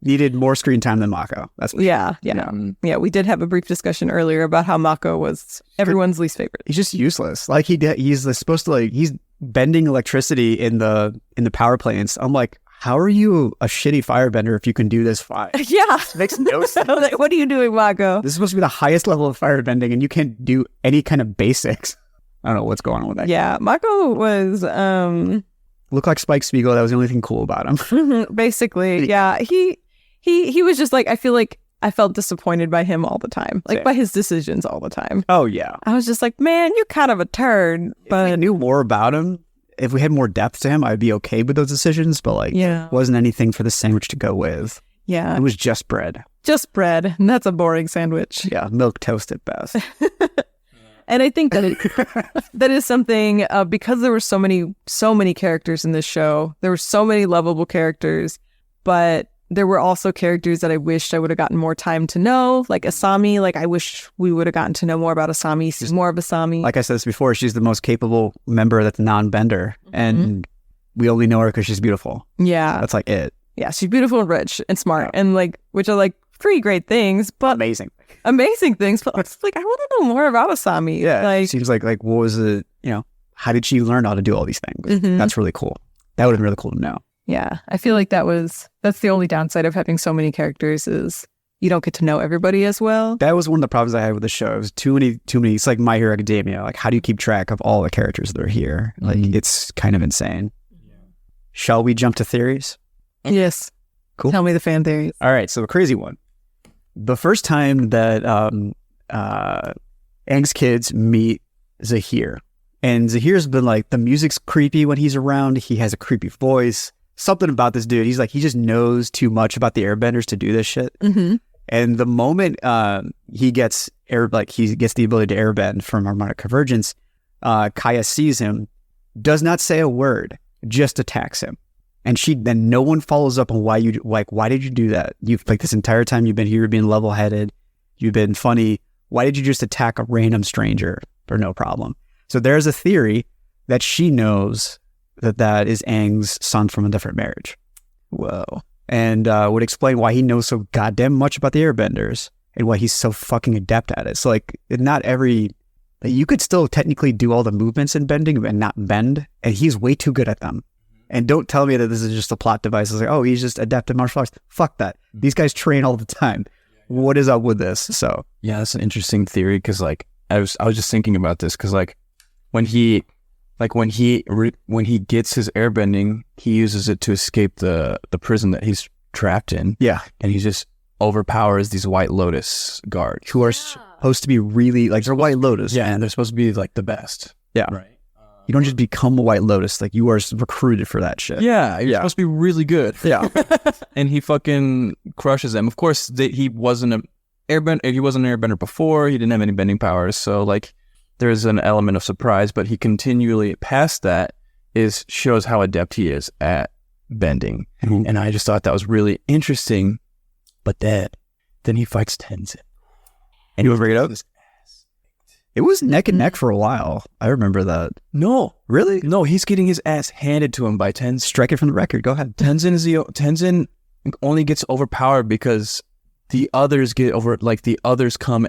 Needed more screen time than Mako. That's for sure. Yeah. We did have a brief discussion earlier about how Mako was everyone's least favorite. He's just useless. Like he's supposed to like he's bending electricity in the power plants. I'm like, how are you a shitty firebender if you can do this fine? Yeah. It makes no sense. Like, what are you doing, Mako? This is supposed to be the highest level of firebending, and you can't do any kind of basics. I don't know what's going on with that. Yeah, Mako was... Looked like Spike Spiegel. That was the only thing cool about him. Basically, yeah. He was just like, I feel like I felt disappointed by him all the time. Like, by his decisions all the time. Oh, yeah. I was just like, man, you're kind of a turd. But if I knew more about him, if we had more depth to him, I'd be okay with those decisions, but like, wasn't anything for the sandwich to go with. Yeah. It was just bread. Just bread. And that's a boring sandwich. Yeah. Milk toast at best. And I think that that is something, because there were so many characters in this show, there were so many lovable characters, but there were also characters that I wished I would have gotten more time to know, like Asami. Like, I wish we would have gotten to know more about Asami, see more of Asami. Like I said this before, she's the most capable member that's non-bender, and we only know her because she's beautiful. Yeah. That's like it. Yeah, she's beautiful and rich and smart, and like, which are like pretty great things, but amazing things. But it's like, I want to know more about Asami. Yeah, like, seems like what was it? How did she learn how to do all these things? That's really cool. That would have been really cool to know. Yeah, I feel like that's the only downside of having so many characters is you don't get to know everybody as well. That was one of the problems I had with the show. It was too many. It's like My Hero Academia. Like, how do you keep track of all the characters that are here? Like, it's kind of insane. Yeah. Shall we jump to theories? Yes. Cool. Tell me the fan theories. All right, so the crazy one. The first time that Aang's kids meet Zahir, and Zahir's been like, the music's creepy when he's around. He has a creepy voice. Something about this dude. He's like, he just knows too much about the airbenders to do this shit. And the moment he gets the ability to airbend from harmonic convergence, Kaya sees him, does not say a word, just attacks him. And then no one follows up on why did you do that? You've like this entire time you've been here, you've been level-headed, you've been funny. Why did you just attack a random stranger for no problem? So there's a theory that she knows that is Aang's son from a different marriage. Whoa. And would explain why he knows so goddamn much about the airbenders and why he's so fucking adept at it. So like, you could still technically do all the movements in bending and not bend, and he's way too good at them. And don't tell me that this is just a plot device. It's like, oh, he's just adept at martial arts. Fuck that. These guys train all the time. What is up with this? So yeah, that's an interesting theory, because like I was just thinking about this, because like when he gets his airbending, he uses it to escape the prison that he's trapped in. Yeah, and he just overpowers these White Lotus guards, who are supposed to be really like, they're White Lotus. Yeah, and they're supposed to be like the best. Yeah, right. You don't just become a White Lotus. Like, you are recruited for that shit. Yeah, you're supposed to be really good. Yeah. And he fucking crushes them. Of course, he wasn't an airbender before. He didn't have any bending powers. So, like, there's an element of surprise. But he continually, past that, shows how adept he is at bending. And I just thought that was really interesting. But then, Then he fights Tenzin. And you would bring it up? It was neck and neck for a while. I remember that. No. Really? No, he's getting his ass handed to him by Tenzin. Strike it from the record. Go ahead. Tenzin only gets overpowered because the others get over, like the others come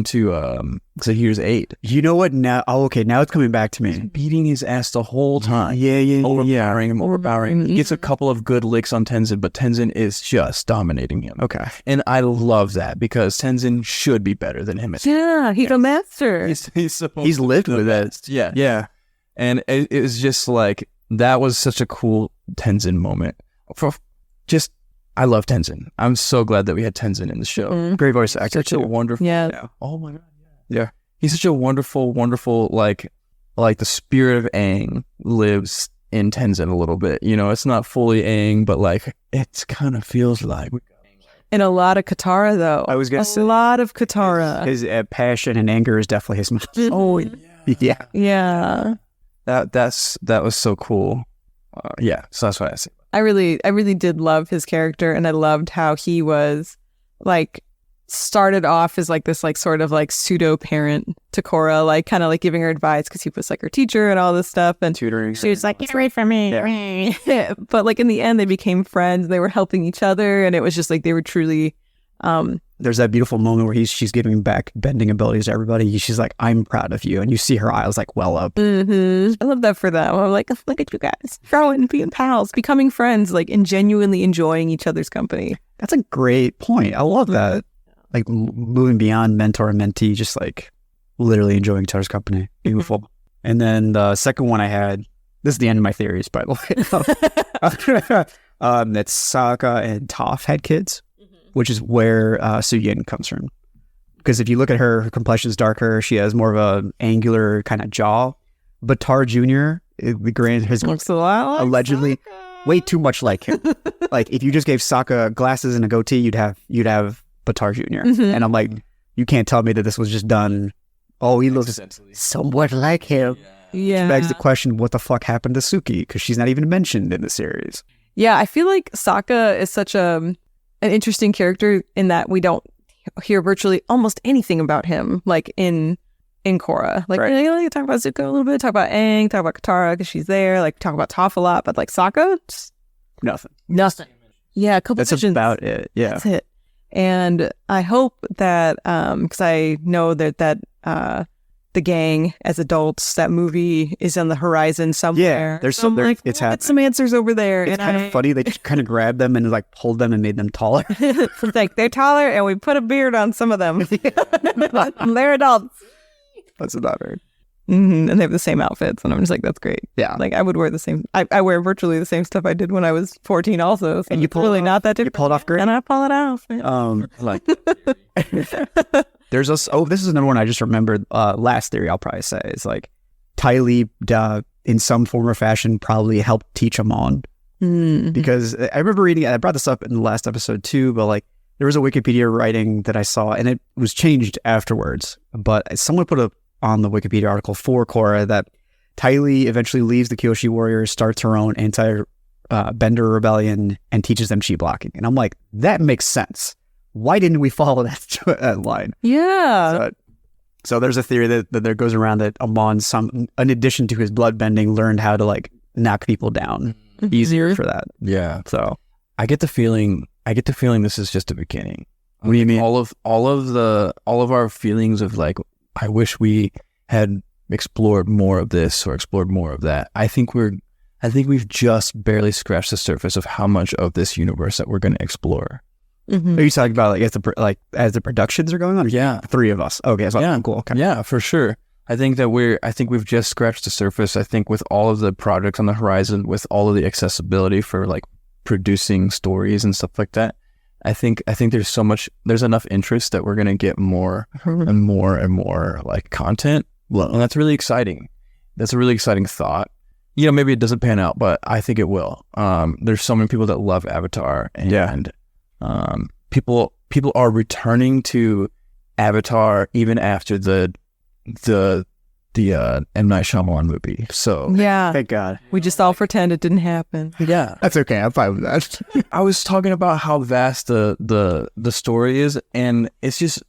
to Zahir's aid. You know what? Now, now it's coming back to me. He's beating his ass the whole time. Yeah. Overpowering him. He gets a couple of good licks on Tenzin, but Tenzin is just dominating him. Okay. And I love that because Tenzin should be better than him. Yeah, he's a master. He's lived with it. Yeah. Yeah. And it was just like, that was such a cool Tenzin moment. I love Tenzin. I'm so glad that we had Tenzin in the show. Great voice actor. Such a wonderful. Yeah. Oh my God. Yeah. He's such a wonderful, like the spirit of Aang lives in Tenzin a little bit. You know, it's not fully Aang, but like it kind of feels like. And a lot of Katara, though. I was gonna say a lot of Katara. His passion and anger is definitely his mouth. Oh yeah. Yeah. That was so cool. So that's what I say. I really did love his character, and I loved how he was like started off as like this like sort of like pseudo parent to Korra, like kind of like giving her advice because he was like her teacher and all this stuff, and Tutoring. she was like, "Get away from me!" Yeah. But like in the end, they became friends. They were helping each other, and it was just like they were truly. There's that beautiful moment where she's giving back bending abilities to everybody. She's like, "I'm proud of you," and you see her eyes like well up. I love that for them. I'm like, look at you guys growing, being pals, becoming friends, like and genuinely enjoying each other's company. That's a great point. I love that. Like moving beyond mentor and mentee, just like literally enjoying each other's company. Beautiful. And then the second one I had. This is the end of my theories, by the way. That Sokka and Toph had kids. Which is where Saiyan comes from. Because if you look at her complexion's darker. She has more of a angular kind of jaw. But Tar Jr., his looks a lot like allegedly Sokka. Way too much like him. Like if you just gave Sokka glasses and a goatee, you'd have Batar Jr. And I'm like, you can't tell me that this was just done. Oh, he looks somewhat like him. Yeah. Which begs the question, what the fuck happened to Suki? Because she's not even mentioned in the series. Yeah, I feel like Sokka is such an interesting character in that we don't hear virtually almost anything about him, like in Korra. Like, right. You know, talk about Zuko a little bit, talk about Aang, talk about Katara because she's there, like talk about Toph a lot, but like Sokka, just Nothing. Yeah, a couple That's visions. about it. Yeah. That's it. And I hope that, because I know that The Gang as adults, that movie is on the horizon somewhere. Yeah, there's so I'm like, it's we'll happening. get some answers over there. It's kind of funny. They just kind of grabbed them and like pulled them and made them taller. It's like they're taller and we put a beard on some of them. They're adults. That's about it. And they have the same outfits. And I'm just like, that's great. Yeah. Like I would wear the same. I wear virtually the same stuff I did when I was 14 also. So And you it's pull really it off. not that different. You pull it off great. And I pull it off. Yeah. Like, There's this is another one I just remembered. Last theory I'll probably say is like Ty Lee, in some form or fashion, probably helped teach Amon. Because I remember reading, I brought this up in the last episode too, but like there was a Wikipedia writing that I saw and it was changed afterwards. But someone put on the Wikipedia article for Korra that Ty Lee eventually leaves the Kyoshi Warriors, starts her own anti-Bender rebellion, and teaches them chi blocking. And I'm like, that makes sense. Why didn't we follow that line? Yeah. So there's a theory that there goes around that Amon, in addition to his blood bending, learned how to like knock people down easier for that. yeah. So I get the feeling this is just a beginning. What do you mean? All of our feelings of like, I wish we had explored more of this or explored more of that. I think we've just barely scratched the surface of how much of this universe that we're going to explore. are you talking about like as the productions are going on? Yeah. 3 of us. Okay, so Yeah. cool. Okay. Yeah, for sure. I think we've just scratched the surface. I think with all of the projects on the horizon, with all of the accessibility for like producing stories and stuff like that, I think there's enough interest that we're going to get more and more and more like content. And that's really exciting. That's a really exciting thought. You know, maybe it doesn't pan out, but I think it will. There's so many people that love Avatar and people are returning to Avatar even after the M. Night Shyamalan movie. So Yeah. Thank God. We just all pretend it didn't happen. yeah, That's okay. I'm fine with that. I was talking about how vast the story is, and it's just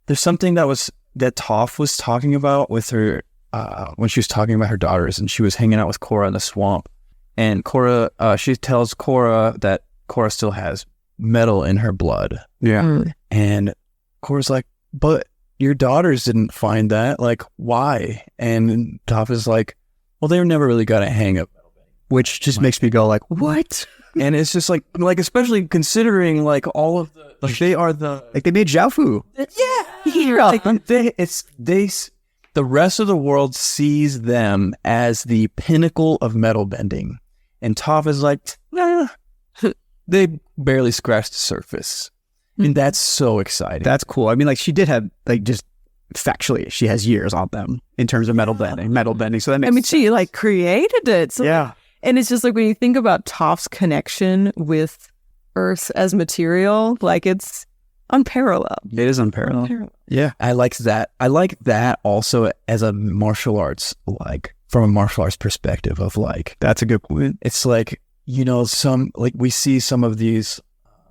there's something that Toph was talking about with her when she was talking about her daughters, and she was hanging out with Korra in the swamp, and Korra she tells Korra that Korra still has metal in her blood, and Korra's like, but your daughters didn't find that, like, why? And Toph is like, well, they never really got a hang of metal bending, Which just makes me go like, what? and it's just like especially considering like all of the like they are the Like they made Jiaofu. the rest of the world sees them as the pinnacle of metal bending, and Toph is like, nah, they barely scratched the surface, and that's so exciting. That's cool. I mean, like she did have like just factually, she has years on them in terms of metal bending. So that makes I mean, she sense. like created it. So, Yeah. and it's just like when you think about Toph's connection with Earth as material, like it's unparalleled. It is unparalleled. Yeah. I like that. I like that also as a martial arts, like from a martial arts perspective of like, That's a good point. it's like, you know, some like we see some of these.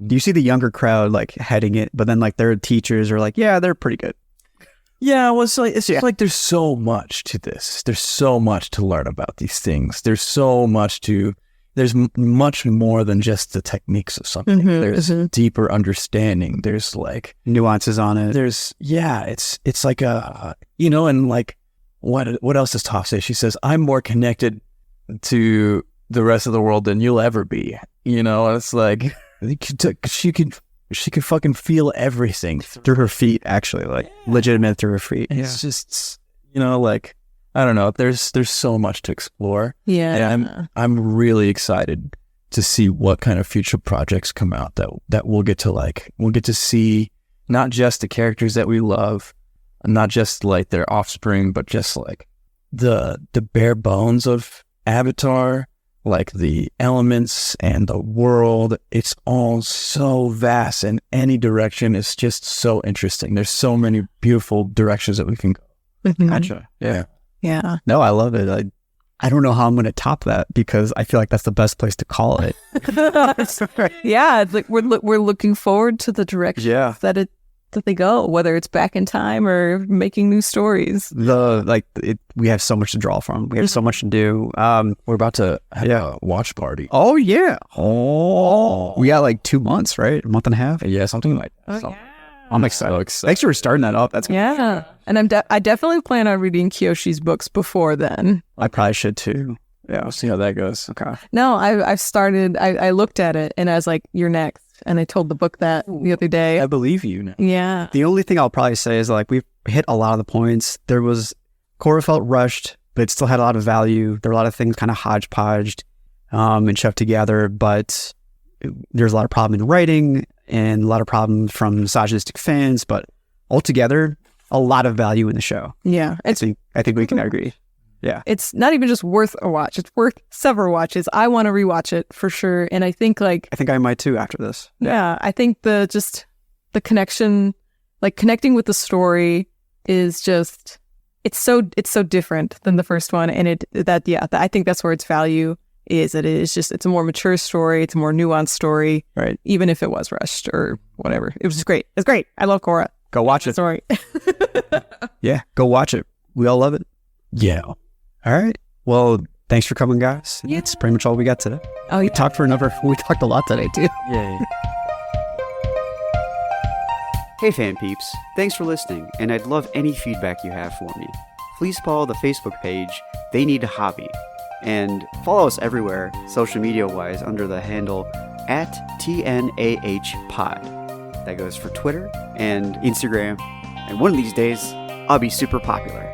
Do you see the younger crowd like heading it, but then like their teachers are like, yeah, they're pretty good. Yeah, well, it's just like there's so much to this. There's so much to learn about these things. There's so much to. There's much more than just the techniques of something. There's deeper understanding. There's like Nuances on it. it's like a and like what else does Toph say? She says, "I'm more connected to the rest of the world than you'll ever be." You know, it's like she could fucking feel everything Through her feet, actually, like legitimate through her feet. It's just, like, I don't know. There's so much to explore. Yeah. And I'm really excited to see what kind of future projects come out that we'll get to see not just the characters that we love, not just like their offspring, but just like the bare bones of Avatar, like the elements and the world. It's all so vast, and any direction is just so interesting. There's so many beautiful directions that we can go. Gotcha. Yeah. Yeah. No, I love it. I don't know how I'm going to top that because I feel like that's the best place to call it. Yeah. It's like we're looking forward to the direction Yeah. that they go, whether it's back in time or making new stories. We have so much to draw from. We have so much to do. We're about to have a watch party. Oh yeah. Oh, we got like 2 months, right? A month and a half. Yeah, something like that. Oh, yeah. I'm excited. So excited. Thanks for starting that up. That's Yeah. And I definitely plan on reading Kyoshi's books before then. I probably should too. Yeah. We'll see how that goes. Okay. No, I've started, I looked at it and I was like, you're next. And I told the book that the other day. I believe you now. Yeah. The only thing I'll probably say is like we've hit a lot of the points. Korra felt rushed, but it still had a lot of value. There were a lot of things kind of hodgepodged and shoved together, but there's a lot of problem in writing and a lot of problems from misogynistic fans, but altogether, a lot of value in the show. Yeah. I think we can agree. Yeah. It's not even just worth a watch. It's worth several watches. I want to rewatch it for sure. And I think I think I might too after this. Yeah, I think the connection, like connecting with the story is just, it's so different than the first one. And I think that's where its value is. It's a more mature story. It's a more nuanced story. Right. Even if it was rushed or whatever. It was just great. It's great. I love Korra. Go watch it. Sorry. Yeah. Go watch it. We all love it. Yeah. All right. Well, thanks for coming, guys. Yeah. That's pretty much all we got today. Oh, We talked a lot today too. Yeah. Hey fan peeps, thanks for listening, and I'd love any feedback you have for me. Please follow the Facebook page, They Need a Hobby, and follow us everywhere, social media wise, under the handle @TNAHpod. That goes for Twitter and Instagram, and one of these days, I'll be super popular.